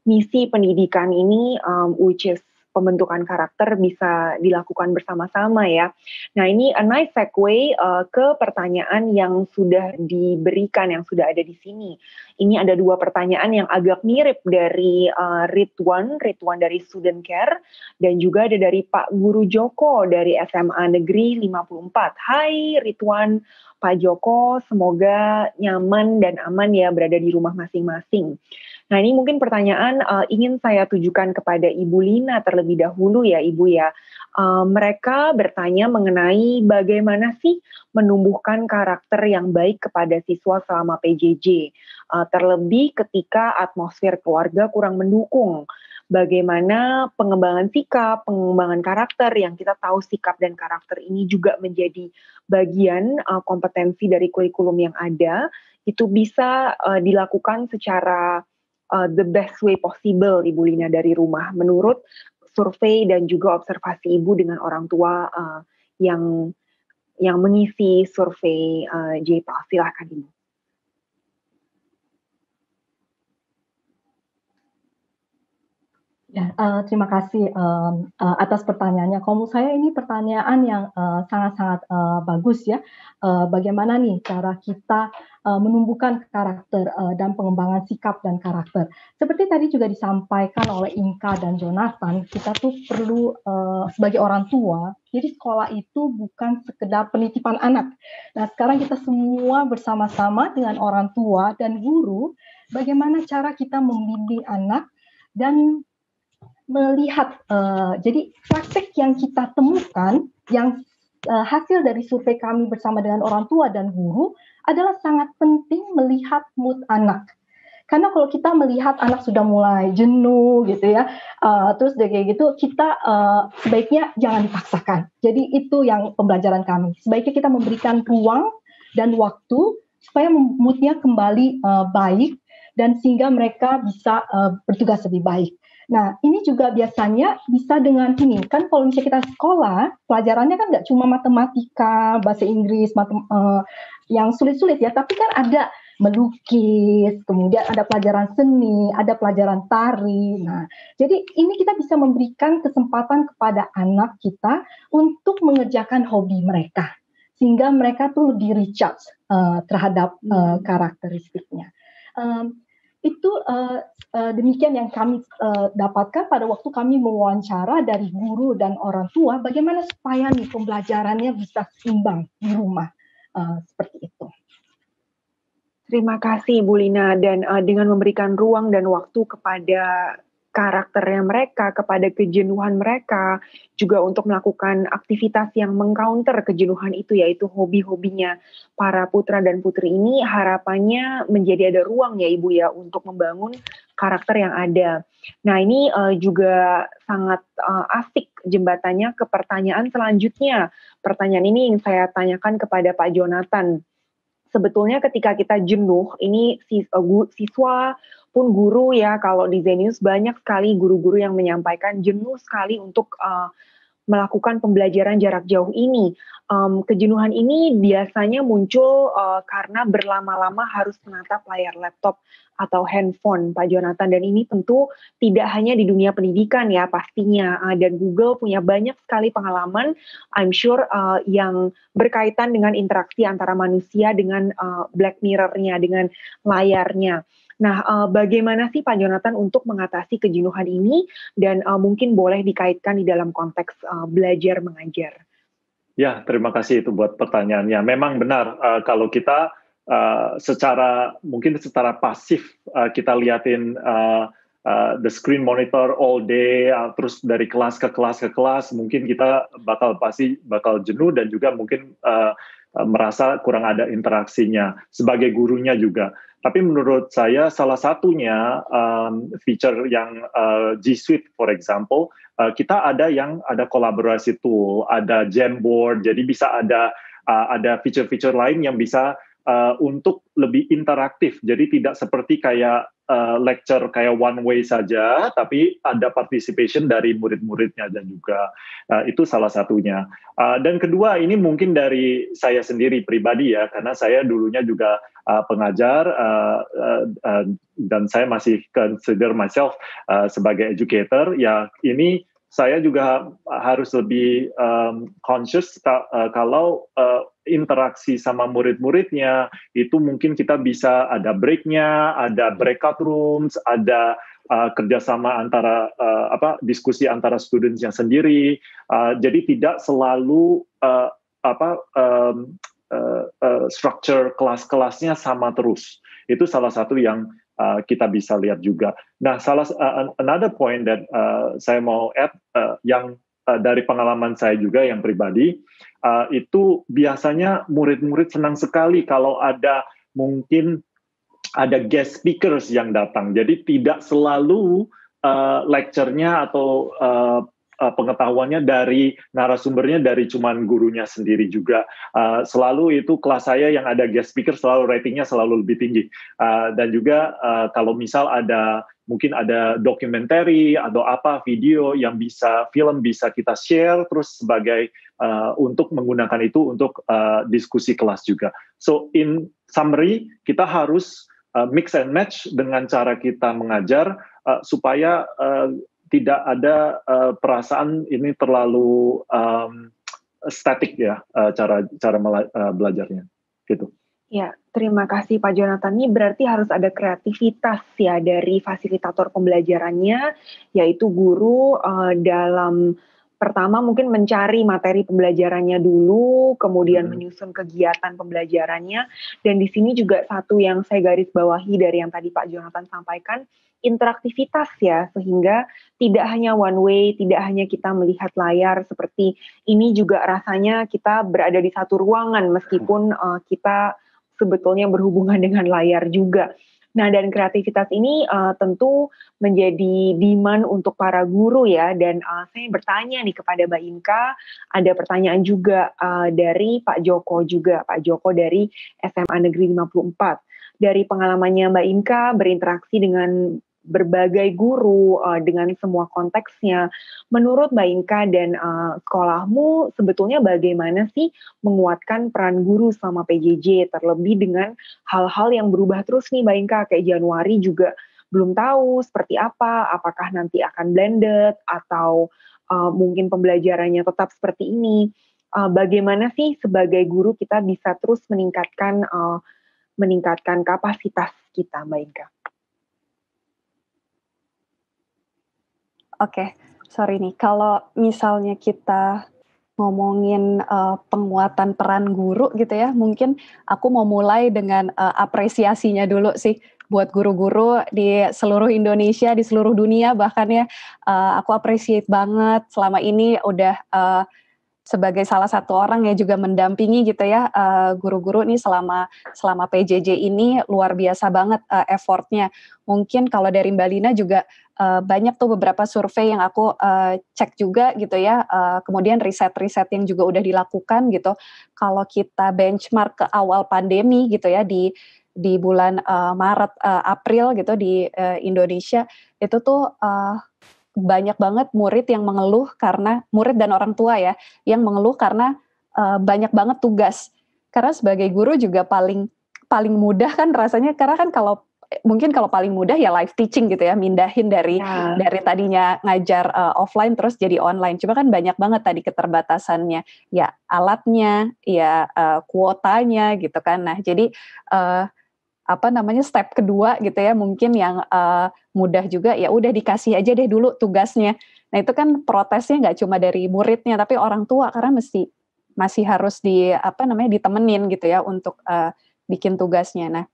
misi pendidikan ini which is pembentukan karakter bisa dilakukan bersama-sama ya. Nah ini a nice segue ke pertanyaan yang sudah diberikan, yang sudah ada di sini. Ini ada dua pertanyaan yang agak mirip dari Ridwan dari Student Care, dan juga ada dari Pak Guru Joko dari SMA Negeri 54. Hai Ridwan, Pak Joko, semoga nyaman dan aman ya berada di rumah masing-masing. Nah ini mungkin pertanyaan ingin saya tujukan kepada Ibu Lina terlebih dahulu ya Ibu ya. Mereka bertanya mengenai bagaimana sih menumbuhkan karakter yang baik kepada siswa selama PJJ. Terlebih ketika atmosfer keluarga kurang mendukung. Bagaimana pengembangan sikap, pengembangan karakter yang kita tahu sikap dan karakter ini juga menjadi bagian kompetensi dari kurikulum yang ada. Itu bisa dilakukan secara the best way possible Ibu Lina dari rumah menurut survei dan juga observasi Ibu dengan orang tua yang mengisi survei JPAL. Silakan Ibu. Ya, terima kasih atas pertanyaannya. Kalau menurut saya ini pertanyaan yang sangat-sangat bagus ya. Bagaimana nih cara kita menumbuhkan karakter dan pengembangan sikap dan karakter. Seperti tadi juga disampaikan oleh Inka dan Jonathan, kita tuh perlu sebagai orang tua, jadi sekolah itu bukan sekedar penitipan anak. Nah, sekarang kita semua bersama-sama dengan orang tua dan guru, bagaimana cara kita membimbing anak dan melihat, jadi praktek yang kita temukan, yang hasil dari survei kami bersama dengan orang tua dan guru adalah sangat penting melihat mood anak. Karena kalau kita melihat anak sudah mulai jenuh gitu ya, terus kayak gitu, kita sebaiknya jangan dipaksakan. Jadi itu yang pembelajaran kami. Sebaiknya kita memberikan ruang dan waktu supaya moodnya kembali baik dan sehingga mereka bisa bertugas lebih baik. Nah, ini juga biasanya bisa dengan ini, kan kalau misalnya kita sekolah, pelajarannya kan nggak cuma matematika, bahasa Inggris, yang sulit-sulit ya, tapi kan ada melukis, kemudian ada pelajaran seni, ada pelajaran tari. Nah, jadi ini kita bisa memberikan kesempatan kepada anak kita untuk mengerjakan hobi mereka, sehingga mereka tuh lebih recharge terhadap karakteristiknya. Itu demikian yang kami dapatkan pada waktu kami mewawancara dari guru dan orang tua, bagaimana supaya nih pembelajarannya bisa seimbang di rumah, seperti itu. Terima kasih Bu Lina, dan dengan memberikan ruang dan waktu kepada karakternya mereka, kepada kejenuhan mereka, juga untuk melakukan aktivitas yang mengcounter kejenuhan itu, yaitu hobi-hobinya para putra dan putri ini, harapannya menjadi ada ruang ya Ibu ya, untuk membangun karakter yang ada. Nah ini juga sangat asik jembatannya ke pertanyaan selanjutnya. Pertanyaan ini yang saya tanyakan kepada Pak Jonathan. Sebetulnya ketika kita jenuh, ini siswa pun guru ya, kalau di Zenius banyak sekali guru-guru yang menyampaikan jenuh sekali untuk melakukan pembelajaran jarak jauh ini. Kejenuhan ini biasanya muncul karena berlama-lama harus menatap layar laptop atau handphone, Pak Jonathan. Dan ini tentu tidak hanya di dunia pendidikan ya pastinya. Dan Google punya banyak sekali pengalaman, I'm sure yang berkaitan dengan interaksi antara manusia dengan Black Mirror-nya, dengan layarnya. Nah, bagaimana sih Pak Jonathan untuk mengatasi kejenuhan ini dan mungkin boleh dikaitkan di dalam konteks belajar mengajar? Ya, terima kasih itu buat pertanyaannya. Memang benar kalau kita mungkin secara pasif kita liatin the screen monitor all day, terus dari kelas ke kelas, mungkin kita pasti bakal jenuh dan juga mungkin merasa kurang ada interaksinya sebagai gurunya juga. Tapi menurut saya salah satunya feature yang G Suite, for example, kita ada kolaborasi tool, ada Jamboard, jadi bisa ada feature-feature lain yang bisa untuk lebih interaktif. Jadi tidak seperti kayak lecture kayak one way saja, tapi ada participation dari murid-muridnya dan juga itu salah satunya. Dan kedua, ini mungkin dari saya sendiri pribadi ya, karena saya dulunya juga pengajar dan saya masih consider myself sebagai educator. Ya, ini saya juga harus lebih conscious kalau interaksi sama murid-muridnya itu mungkin kita bisa ada break-nya, ada breakout rooms, ada kerjasama antara diskusi antara students-nya sendiri. Jadi tidak selalu structure kelas-kelasnya sama terus. Itu salah satu yang kita bisa lihat juga. Nah, another point that saya mau add yang dari pengalaman saya juga yang pribadi, itu biasanya murid-murid senang sekali kalau mungkin ada guest speakers yang datang. Jadi tidak selalu lecture-nya atau pengetahuannya dari narasumbernya dari cuman gurunya sendiri juga. Selalu itu kelas saya yang ada guest speaker selalu ratingnya selalu lebih tinggi. Dan juga kalau misal mungkin ada documentary atau video yang film bisa kita share terus sebagai untuk menggunakan itu untuk diskusi kelas juga. So in summary, kita harus mix and match dengan cara kita mengajar supaya tidak ada perasaan ini terlalu statik ya cara belajarnya gitu. Ya, terima kasih Pak Jonathan. Ini berarti harus ada kreativitas ya dari fasilitator pembelajarannya, yaitu guru dalam pertama mungkin mencari materi pembelajarannya dulu, kemudian menyusun kegiatan pembelajarannya, dan di sini juga satu yang saya garis bawahi dari yang tadi Pak Jonathan sampaikan, interaktivitas ya, sehingga tidak hanya one way, tidak hanya kita melihat layar seperti ini, juga rasanya kita berada di satu ruangan meskipun kita sebetulnya berhubungan dengan layar juga. Nah, dan kreativitas ini tentu menjadi demand untuk para guru ya, dan saya bertanya nih kepada Mbak Inka, ada pertanyaan juga dari Pak Joko juga, Pak Joko dari SMA Negeri 54. Dari pengalamannya Mbak Inka berinteraksi dengan berbagai guru dengan semua konteksnya. Menurut Mbak Inka dan sekolahmu sebetulnya bagaimana sih menguatkan peran guru selama PJJ, terlebih dengan hal-hal yang berubah terus nih Mbak Inka, kayak Januari juga belum tahu seperti apa, apakah nanti akan blended atau mungkin pembelajarannya tetap seperti ini. Bagaimana sih sebagai guru kita bisa terus meningkatkan kapasitas kita, Mbak Inka? Oke, sorry nih. Kalau misalnya kita ngomongin penguatan peran guru gitu ya, mungkin aku mau mulai dengan apresiasinya dulu sih buat guru-guru di seluruh Indonesia, di seluruh dunia bahkan ya. Aku appreciate banget selama ini udah sebagai salah satu orang yang juga mendampingi gitu ya guru-guru nih selama PJJ ini luar biasa banget effortnya. Mungkin kalau dari Mbak Lina juga banyak tuh beberapa survei yang aku cek juga gitu ya, kemudian riset-riset yang juga udah dilakukan gitu. Kalau kita benchmark ke awal pandemi gitu ya di bulan Maret April gitu di Indonesia itu tuh banyak banget murid dan orang tua ya, yang mengeluh karena banyak banget tugas. Karena sebagai guru juga paling mudah kan rasanya, karena kan mungkin kalau paling mudah ya live teaching gitu ya, mindahin dari tadinya ngajar offline terus jadi online. Cuma kan banyak banget tadi keterbatasannya, ya alatnya, ya kuotanya gitu kan. Nah jadi step kedua gitu ya, mungkin yang mudah juga, ya udah dikasih aja deh dulu tugasnya. Nah itu kan protesnya nggak cuma dari muridnya tapi orang tua, karena masih harus ditemenin gitu ya untuk bikin tugasnya. Nah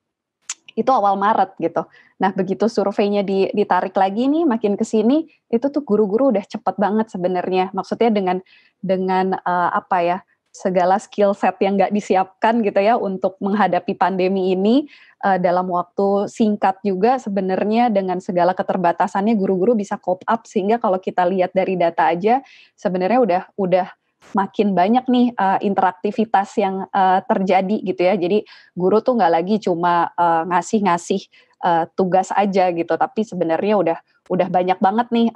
itu awal Maret gitu. Nah begitu surveinya ditarik lagi nih, makin kesini itu tuh guru-guru udah cepet banget sebenarnya. Maksudnya dengan segala skill set yang nggak disiapkan gitu ya untuk menghadapi pandemi ini dalam waktu singkat juga, sebenarnya dengan segala keterbatasannya guru-guru bisa cope up, sehingga kalau kita lihat dari data aja sebenarnya udah makin banyak nih interaktivitas yang terjadi gitu ya. Jadi guru tuh nggak lagi cuma ngasih tugas aja gitu, tapi sebenarnya udah banyak banget nih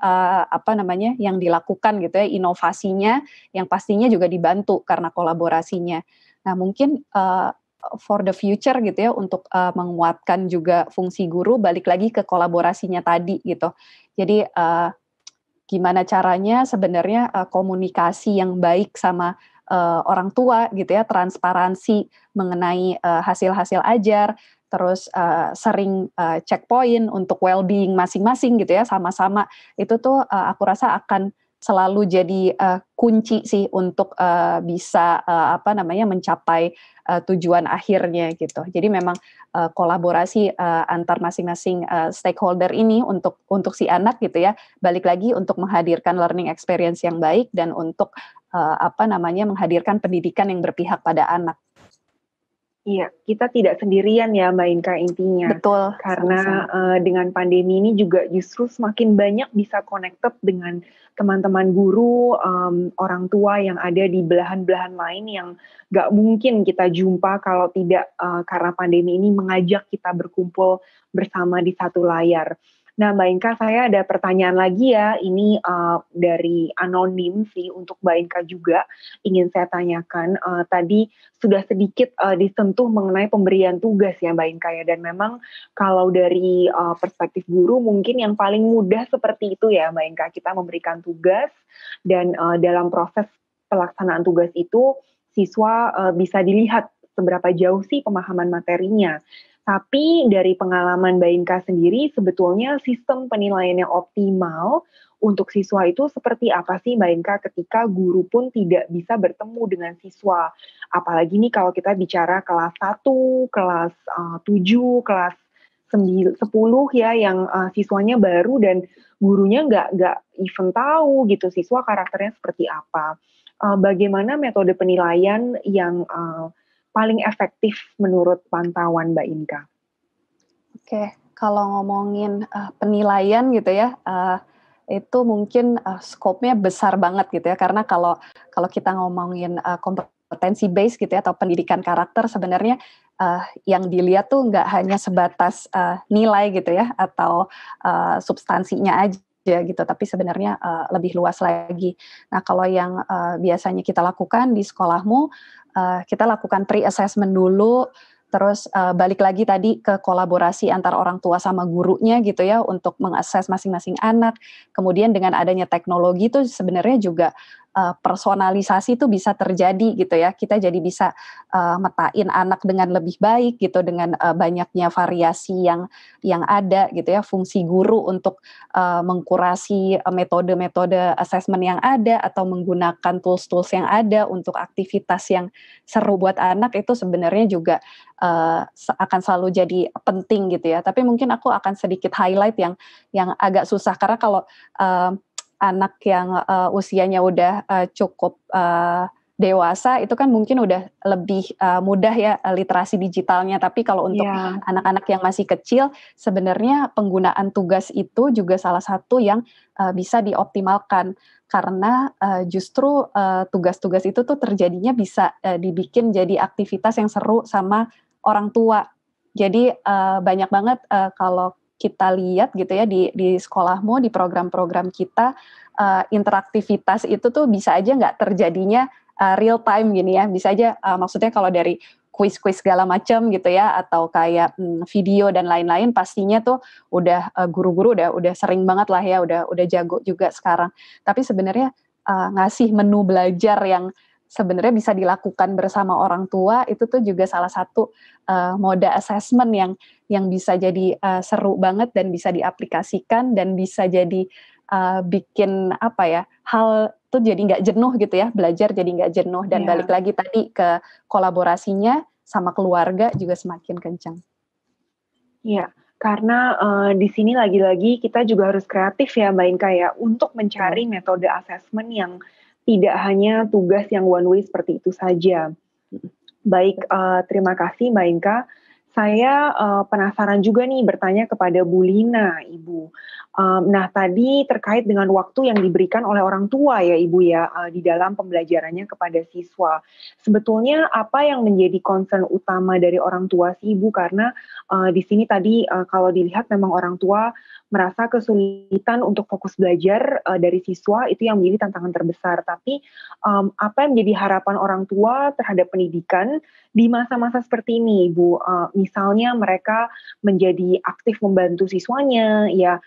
yang dilakukan gitu ya, inovasinya yang pastinya juga dibantu karena kolaborasinya. Nah mungkin for the future gitu ya, untuk menguatkan juga fungsi guru, balik lagi ke kolaborasinya tadi gitu. Jadi gimana caranya sebenarnya komunikasi yang baik sama orang tua gitu ya, transparansi mengenai hasil-hasil ajar, terus sering checkpoint untuk well-being masing-masing gitu ya, sama-sama. Itu tuh aku rasa akan selalu jadi kunci sih untuk bisa mencapai tujuan akhirnya gitu. Jadi memang kolaborasi antar masing-masing stakeholder ini untuk si anak gitu ya, balik lagi untuk menghadirkan learning experience yang baik dan untuk menghadirkan pendidikan yang berpihak pada anak. Iya, kita tidak sendirian ya Mbak Inka intinya. Betul. Karena dengan pandemi ini juga justru semakin banyak bisa connected dengan teman-teman guru, orang tua yang ada di belahan-belahan lain yang gak mungkin kita jumpa kalau tidak karena pandemi ini mengajak kita berkumpul bersama di satu layar. Nah Mbak Inka, saya ada pertanyaan lagi ya, ini dari anonim sih untuk Mbak Inka juga, ingin saya tanyakan. Tadi sudah sedikit disentuh mengenai pemberian tugas ya Mbak Inka ya, dan memang kalau dari perspektif guru mungkin yang paling mudah seperti itu ya Mbak Inka, kita memberikan tugas dan dalam proses pelaksanaan tugas itu siswa bisa dilihat seberapa jauh sih pemahaman materinya. Tapi dari pengalaman Mbak Inka sendiri, sebetulnya sistem penilaian yang optimal untuk siswa itu seperti apa sih Mbak Inka ketika guru pun tidak bisa bertemu dengan siswa? Apalagi nih kalau kita bicara kelas 1, kelas 7, kelas 10 ya, yang siswanya baru dan gurunya nggak even tahu gitu siswa karakternya seperti apa. Bagaimana metode penilaian yang paling efektif menurut pantauan Mbak Inka? Oke, kalau ngomongin penilaian gitu ya, itu mungkin skopnya besar banget gitu ya, karena kalau kita ngomongin kompetensi base gitu ya, atau pendidikan karakter, sebenarnya yang dilihat tuh nggak hanya sebatas nilai gitu ya, atau substansinya aja gitu, tapi sebenarnya lebih luas lagi. Nah kalau yang biasanya kita lakukan di sekolahmu, kita lakukan pre-assessment dulu, terus balik lagi tadi ke kolaborasi antar orang tua sama gurunya gitu ya, untuk mengakses masing-masing anak. Kemudian dengan adanya teknologi itu sebenarnya juga personalisasi itu bisa terjadi gitu ya. Kita jadi bisa metain anak dengan lebih baik gitu, dengan banyaknya variasi yang ada gitu ya. Fungsi guru untuk mengkurasi metode-metode assessment yang ada, atau menggunakan tools-tools yang ada untuk aktivitas yang seru buat anak, itu sebenarnya juga akan selalu jadi penting gitu ya. Tapi mungkin aku akan sedikit highlight yang agak susah, karena kalau anak yang usianya udah cukup dewasa, itu kan mungkin udah lebih mudah ya literasi digitalnya. Tapi kalau untuk anak-anak yang masih kecil, sebenarnya penggunaan tugas itu juga salah satu yang bisa dioptimalkan, karena justru tugas-tugas itu tuh terjadinya bisa dibikin jadi aktivitas yang seru sama orang tua. Jadi banyak banget kalau kita lihat gitu ya di sekolahmu, di program-program kita, interaktivitas itu tuh bisa aja nggak terjadinya real time gini ya, bisa aja maksudnya kalau dari kuis-kuis segala macam gitu ya, atau kayak video dan lain-lain, pastinya tuh udah guru-guru udah sering banget lah ya, udah jago juga sekarang. Tapi sebenarnya ngasih menu belajar yang sebenarnya bisa dilakukan bersama orang tua itu tuh juga salah satu mode assessment yang bisa jadi seru banget dan bisa diaplikasikan dan bisa jadi bikin apa ya, hal tuh jadi nggak jenuh gitu ya, belajar jadi nggak jenuh, dan balik lagi tadi ke kolaborasinya sama keluarga juga semakin kencang. Iya, karena di sini lagi-lagi kita juga harus kreatif ya Mbak Inka ya, untuk mencari metode assessment yang tidak hanya tugas yang one way seperti itu saja. Baik, terima kasih Mbak Inka. Saya penasaran juga nih bertanya kepada Bu Lina, Ibu. Nah, tadi terkait dengan waktu yang diberikan oleh orang tua ya Ibu ya, di dalam pembelajarannya kepada siswa. Sebetulnya apa yang menjadi concern utama dari orang tua sih Ibu? Karena di sini tadi kalau dilihat memang orang tua merasa kesulitan untuk fokus belajar dari siswa, itu yang menjadi tantangan terbesar. Tapi apa yang menjadi harapan orang tua terhadap pendidikan di masa-masa seperti ini, Ibu? Misalnya mereka menjadi aktif membantu siswanya, ya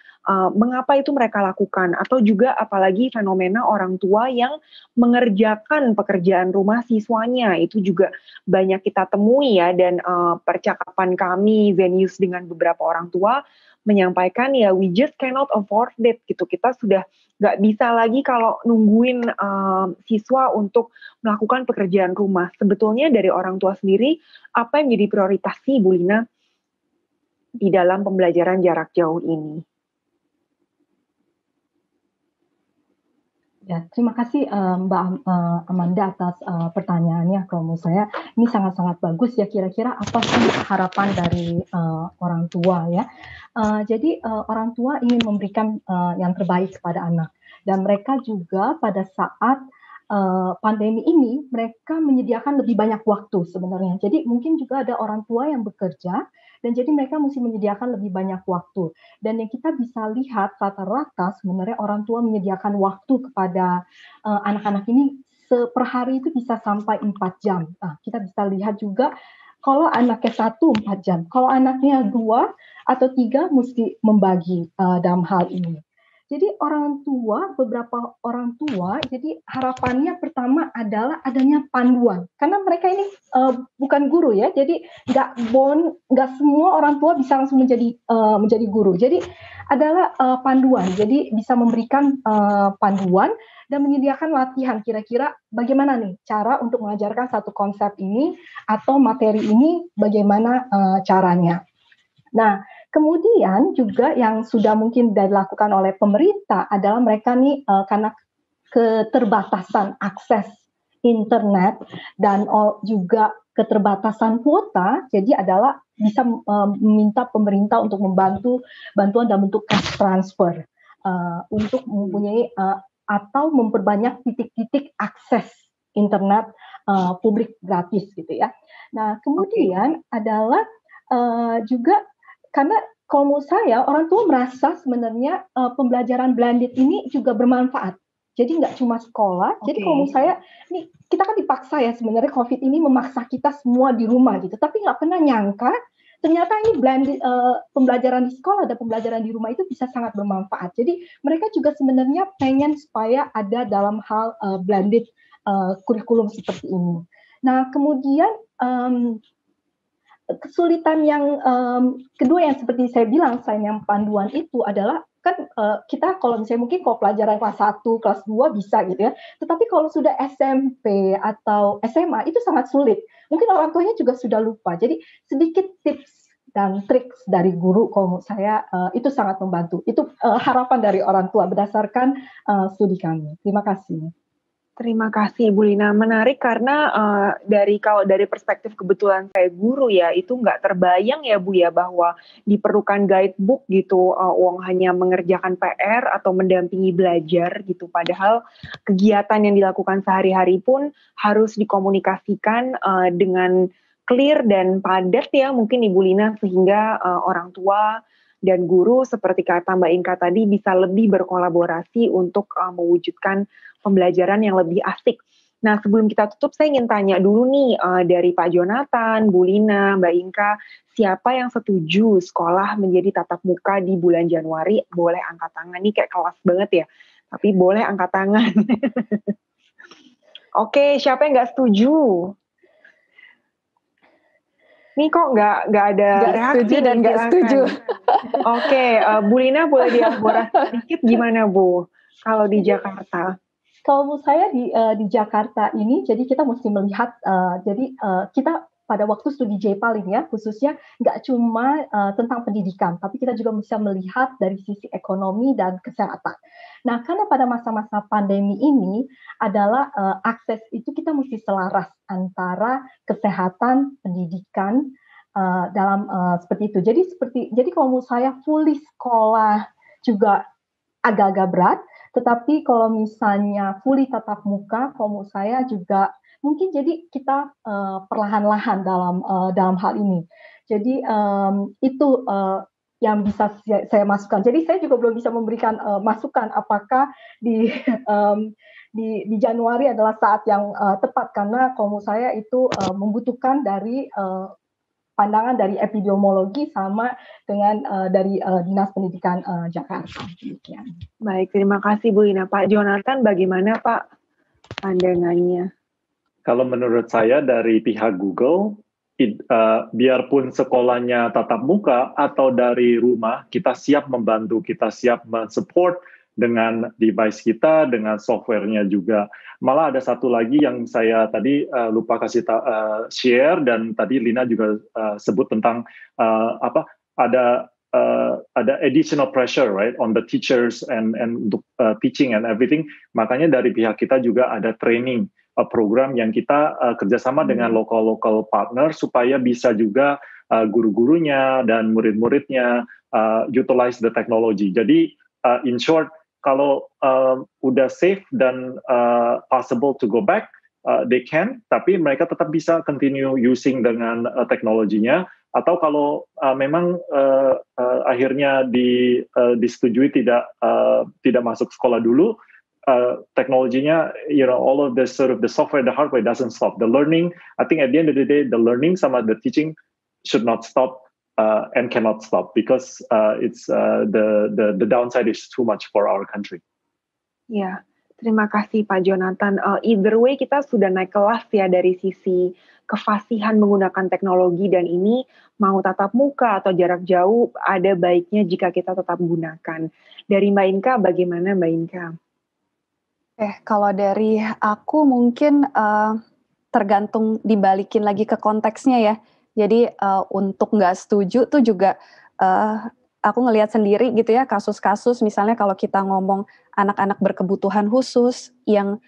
mengapa itu mereka lakukan? Atau juga apalagi fenomena orang tua yang mengerjakan pekerjaan rumah siswanya, itu juga banyak kita temui ya, dan percakapan kami Zenius dengan beberapa orang tua menyampaikan ya, we just cannot afford it gitu. Kita sudah nggak bisa lagi kalau nungguin siswa untuk melakukan pekerjaan rumah. Sebetulnya dari orang tua sendiri, apa yang menjadi prioritas sih Bu Lina di dalam pembelajaran jarak jauh ini? Ya, terima kasih Mbak Amanda atas pertanyaannya. Kalau menurut saya ini sangat-sangat bagus ya. Kira-kira apa sih harapan dari orang tua ya? Jadi orang tua ingin memberikan yang terbaik kepada anak, dan mereka juga pada saat pandemi ini mereka menyediakan lebih banyak waktu sebenarnya. Jadi mungkin juga ada orang tua yang bekerja, dan jadi mereka mesti menyediakan lebih banyak waktu. Dan yang kita bisa lihat rata-rata sebenarnya orang tua menyediakan waktu kepada anak-anak ini per hari itu bisa sampai 4 jam. Nah, kita bisa lihat juga kalau anaknya 1, 4 jam. Kalau anaknya 2 atau 3 mesti membagi dalam hal ini. Jadi beberapa orang tua, jadi harapannya pertama adalah adanya panduan. Karena mereka ini bukan guru ya, jadi nggak semua orang tua bisa langsung menjadi guru. Jadi adalah panduan, jadi bisa memberikan panduan dan menyediakan latihan kira-kira bagaimana nih cara untuk mengajarkan satu konsep ini atau materi ini, bagaimana caranya. Nah, kemudian juga yang sudah mungkin dilakukan oleh pemerintah adalah mereka nih karena keterbatasan akses internet dan juga keterbatasan kuota, jadi adalah bisa meminta pemerintah untuk membantu bantuan dalam bentuk cash transfer untuk mempunyai atau memperbanyak titik-titik akses internet publik gratis gitu ya. Nah, kemudian adalah juga karena kalau menurut saya, orang tua merasa sebenarnya pembelajaran blended ini juga bermanfaat. Jadi nggak cuma sekolah. Jadi kalau menurut saya, ini kita kan dipaksa ya sebenarnya COVID ini memaksa kita semua di rumah gitu. Tapi nggak pernah nyangka ternyata ini blended, pembelajaran di sekolah dan pembelajaran di rumah itu bisa sangat bermanfaat. Jadi mereka juga sebenarnya pengen supaya ada dalam hal blended kurikulum seperti ini. Nah, kemudian kesulitan yang kedua yang seperti saya bilang selain yang panduan itu adalah kan kita kalau misalnya mungkin kalau pelajaran kelas 1, kelas 2 bisa gitu ya. Tetapi kalau sudah SMP atau SMA itu sangat sulit. Mungkin orang tuanya juga sudah lupa. Jadi sedikit tips dan trik dari guru kalau menurut saya itu sangat membantu. Itu harapan dari orang tua berdasarkan studi kami. Terima kasih. Terima kasih Bu Lina, menarik karena kalau dari perspektif kebetulan saya guru ya, itu nggak terbayang ya Bu ya bahwa diperlukan guidebook gitu, uang hanya mengerjakan PR atau mendampingi belajar gitu, padahal kegiatan yang dilakukan sehari-hari pun harus dikomunikasikan dengan clear dan padat ya mungkin Ibu Lina, sehingga orang tua dan guru seperti kata Mbak Inka tadi bisa lebih berkolaborasi untuk mewujudkan pembelajaran yang lebih asik. Nah, sebelum kita tutup, saya ingin tanya dulu nih dari Pak Jonathan, Bu Lina, Mbak Inka, siapa yang setuju sekolah menjadi tatap muka di bulan Januari? Boleh angkat tangan, nih kayak kelas banget ya, tapi boleh angkat tangan. Oke, siapa yang nggak setuju? Nih kok nggak ada Nggak reaksi setuju dan nih, nggak silakan. setuju. Oke, Bu Lina boleh dielaborasi sedikit gimana Bu, kalau di Jakarta? Kalau menurut saya di Jakarta ini, jadi kita mesti melihat, kita pada waktu studi J-PAL ini ya, khususnya nggak cuma tentang pendidikan, tapi kita juga bisa melihat dari sisi ekonomi dan kesehatan. Nah, karena pada masa-masa pandemi ini adalah akses itu kita mesti selaras antara kesehatan, pendidikan dalam seperti itu. Jadi kalau menurut saya fully sekolah juga agak-agak berat, tetapi kalau misalnya fully tatap muka, kalau menurut saya juga mungkin jadi kita perlahan-lahan dalam hal ini. Jadi itu yang bisa saya masukkan. Jadi saya juga belum bisa memberikan masukan apakah di di Januari adalah saat yang tepat, karena kalau menurut saya itu membutuhkan dari pandangan dari epidemiologi sama dengan dari Dinas Pendidikan Jakarta. Demikian. Baik, terima kasih Bu Lina. Pak Jonathan, bagaimana Pak pandangannya? Kalau menurut saya dari pihak Google, biarpun sekolahnya tatap muka atau dari rumah, kita siap membantu, kita siap mensupport dengan device kita, dengan softwarenya juga. Malah ada satu lagi yang saya tadi lupa kasih share, dan tadi Lina juga sebut tentang ada additional pressure, right, on the teachers and untuk teaching and everything. Makanya dari pihak kita juga ada training program yang kita kerjasama dengan local partner supaya bisa juga guru-gurunya dan murid-muridnya utilize the technology. Jadi in short, kalau udah safe dan possible to go back, they can, tapi mereka tetap bisa continue using dengan teknologinya. Atau kalau memang akhirnya disetujui tidak masuk sekolah dulu, teknologinya, all of the sort of the software, the hardware doesn't stop. The learning, I think at the end of the day, the learning sama the teaching should not stop and cannot stop because it's the downside is too much for our country. Ya, terima kasih Pak Jonathan. Either way kita sudah naik kelas ya dari sisi kefasihan menggunakan teknologi, dan ini mau tatap muka atau jarak jauh ada baiknya jika kita tetap gunakan. Dari Mbak Inka, bagaimana Mbak Inka? Kalau dari aku mungkin tergantung dibalikin lagi ke konteksnya ya. Jadi untuk nggak setuju tuh juga aku ngelihat sendiri gitu ya, kasus-kasus misalnya kalau kita ngomong anak-anak berkebutuhan khusus yang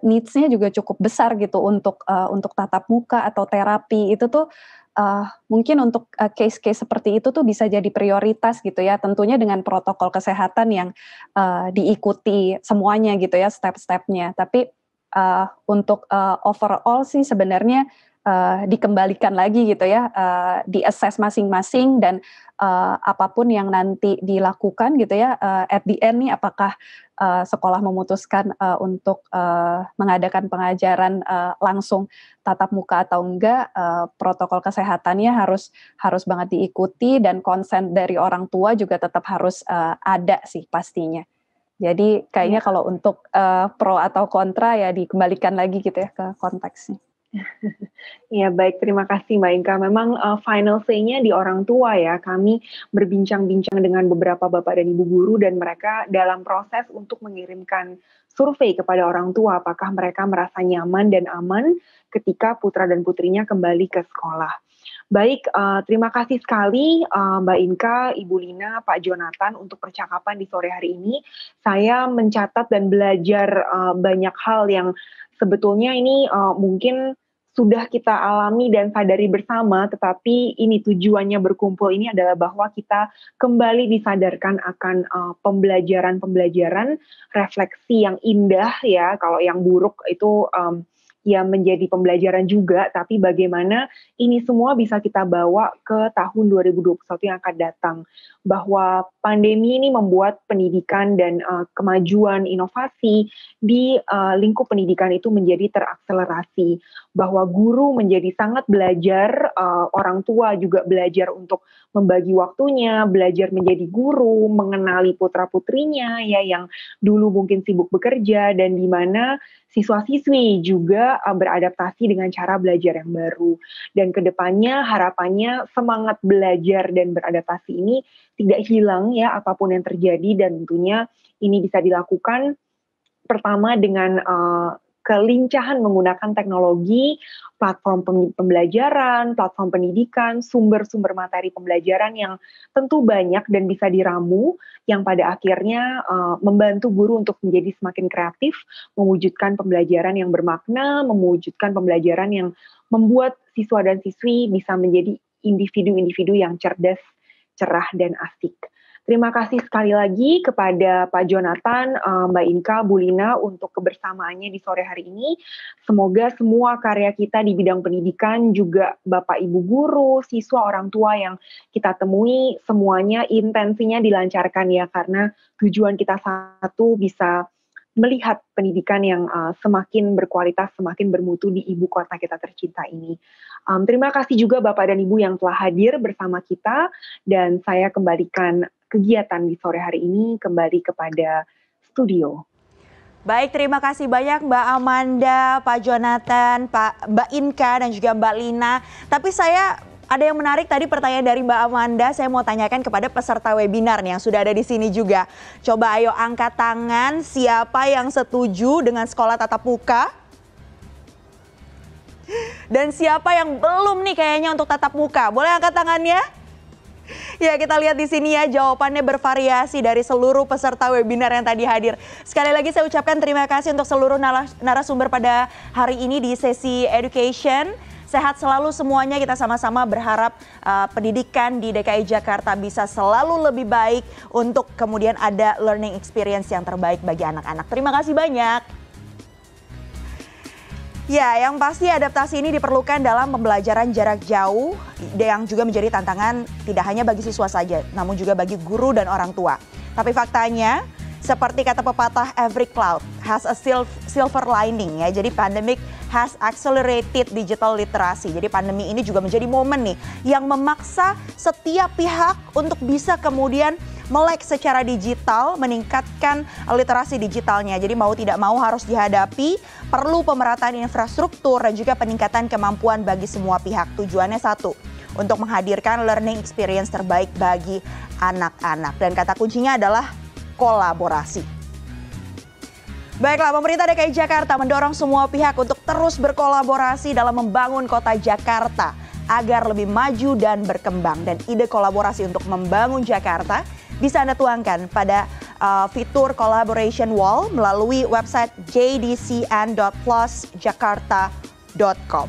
needs-nya juga cukup besar gitu untuk tatap muka atau terapi, itu tuh mungkin untuk case-case seperti itu tuh bisa jadi prioritas gitu ya, tentunya dengan protokol kesehatan yang diikuti semuanya gitu ya, step-stepnya. Tapi untuk overall sih sebenarnya dikembalikan lagi gitu ya, di-assess masing-masing, dan apapun yang nanti dilakukan gitu ya, at the end nih apakah sekolah memutuskan untuk mengadakan pengajaran langsung tatap muka atau enggak, protokol kesehatannya harus banget diikuti, dan konsen dari orang tua juga tetap harus ada sih pastinya. Jadi kayaknya kalau untuk pro atau kontra ya dikembalikan lagi gitu ya ke konteksnya. Ya baik, terima kasih Mbak Inka. Memang final say-nya di orang tua ya. Kami berbincang-bincang dengan beberapa bapak dan ibu guru, dan mereka dalam proses untuk mengirimkan survei kepada orang tua apakah mereka merasa nyaman dan aman ketika putra dan putrinya kembali ke sekolah. Baik, terima kasih sekali Mbak Inka, Ibu Lina, Pak Jonathan untuk percakapan di sore hari ini. Saya mencatat dan belajar banyak hal yang sebetulnya ini mungkin sudah kita alami dan sadari bersama, tetapi ini tujuannya berkumpul ini adalah bahwa kita kembali disadarkan akan pembelajaran refleksi yang indah ya. Kalau yang buruk itu ya menjadi pembelajaran juga, tapi bagaimana ini semua bisa kita bawa ke tahun 2021 yang akan datang. Bahwa pandemi ini membuat pendidikan dan kemajuan inovasi di lingkup pendidikan itu menjadi terakselerasi. Bahwa guru menjadi sangat belajar, orang tua juga belajar untuk membagi waktunya, belajar menjadi guru, mengenali putra-putrinya ya yang dulu mungkin sibuk bekerja, dan di mana siswa-siswi juga beradaptasi dengan cara belajar yang baru. Dan kedepannya harapannya semangat belajar dan beradaptasi ini tidak hilang ya apapun yang terjadi, dan tentunya ini bisa dilakukan pertama dengan kelincahan menggunakan teknologi, platform pembelajaran, platform pendidikan, sumber-sumber materi pembelajaran yang tentu banyak dan bisa diramu, yang pada akhirnya membantu guru untuk menjadi semakin kreatif, mewujudkan pembelajaran yang bermakna, mewujudkan pembelajaran yang membuat siswa dan siswi bisa menjadi individu-individu yang cerdas, cerah, dan asik. Terima kasih sekali lagi kepada Pak Jonathan, Mbak Inka, Bu Lina untuk kebersamaannya di sore hari ini. Semoga semua karya kita di bidang pendidikan, juga Bapak Ibu guru, siswa, orang tua yang kita temui, semuanya intensinya dilancarkan ya, karena tujuan kita satu, bisa melihat pendidikan yang semakin berkualitas, semakin bermutu di ibu kota kita tercinta ini. Terima kasih juga Bapak dan Ibu yang telah hadir bersama kita, dan saya kembalikan kegiatan di sore hari ini kembali kepada studio. Baik, terima kasih banyak Mbak Amanda, Pak Jonathan, Mbak Inka, dan juga Mbak Lina. Tapi ada yang menarik tadi pertanyaan dari Mbak Amanda, saya mau tanyakan kepada peserta webinar nih yang sudah ada di sini juga. Coba ayo angkat tangan siapa yang setuju dengan sekolah tatap muka? Dan siapa yang belum nih kayaknya untuk tatap muka? Boleh angkat tangannya? Ya, kita lihat di sini ya, jawabannya bervariasi dari seluruh peserta webinar yang tadi hadir. Sekali lagi saya ucapkan terima kasih untuk seluruh narasumber pada hari ini di sesi education. Sehat selalu semuanya, kita sama-sama berharap pendidikan di DKI Jakarta bisa selalu lebih baik untuk kemudian ada learning experience yang terbaik bagi anak-anak. Terima kasih banyak. Ya, yang pasti adaptasi ini diperlukan dalam pembelajaran jarak jauh yang juga menjadi tantangan tidak hanya bagi siswa saja, namun juga bagi guru dan orang tua. Tapi faktanya, seperti kata pepatah, every cloud has a silver lining ya. Jadi pandemic has accelerated digital literacy. Jadi pandemi ini juga menjadi momen nih yang memaksa setiap pihak untuk bisa kemudian melek secara digital, meningkatkan literasi digitalnya. Jadi mau tidak mau harus dihadapi, perlu pemerataan infrastruktur dan juga peningkatan kemampuan bagi semua pihak. Tujuannya satu, untuk menghadirkan learning experience terbaik bagi anak-anak. Dan kata kuncinya adalah kolaborasi. Baiklah, pemerintah DKI Jakarta mendorong semua pihak untuk terus berkolaborasi dalam membangun kota Jakarta agar lebih maju dan berkembang. Dan ide kolaborasi untuk membangun Jakarta bisa Anda tuangkan pada fitur Collaboration Wall melalui website jdcn.plusjakarta.com.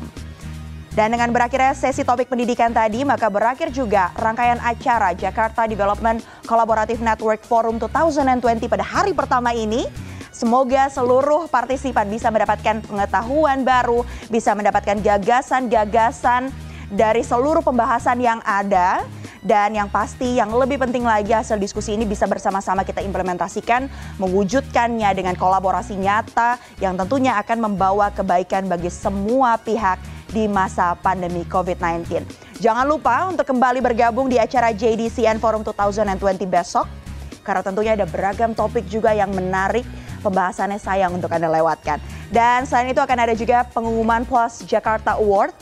Dan dengan berakhirnya sesi topik pendidikan tadi, maka berakhir juga rangkaian acara Jakarta Development Collaborative Network Forum 2020 pada hari pertama ini. Semoga seluruh partisipan bisa mendapatkan pengetahuan baru, bisa mendapatkan gagasan-gagasan dari seluruh pembahasan yang ada. Dan yang pasti, yang lebih penting lagi, hasil diskusi ini bisa bersama-sama kita implementasikan, mewujudkannya dengan kolaborasi nyata yang tentunya akan membawa kebaikan bagi semua pihak di masa pandemi COVID-19. Jangan lupa untuk kembali bergabung di acara JDCN Forum 2020 besok, karena tentunya ada beragam topik juga yang menarik, pembahasannya sayang untuk Anda lewatkan. Dan selain itu akan ada juga pengumuman Plus Jakarta Award.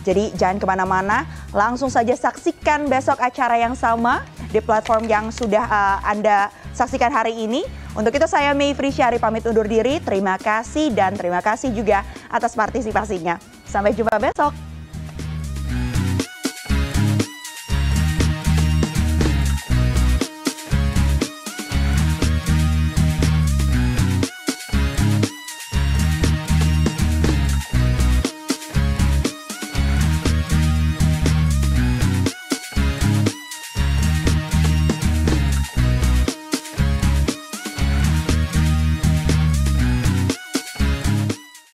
Jadi jangan kemana-mana, langsung saja saksikan besok acara yang sama di platform yang sudah Anda saksikan hari ini. Untuk itu saya Mayfri Syari pamit undur diri, terima kasih dan terima kasih juga atas partisipasinya. Sampai jumpa besok.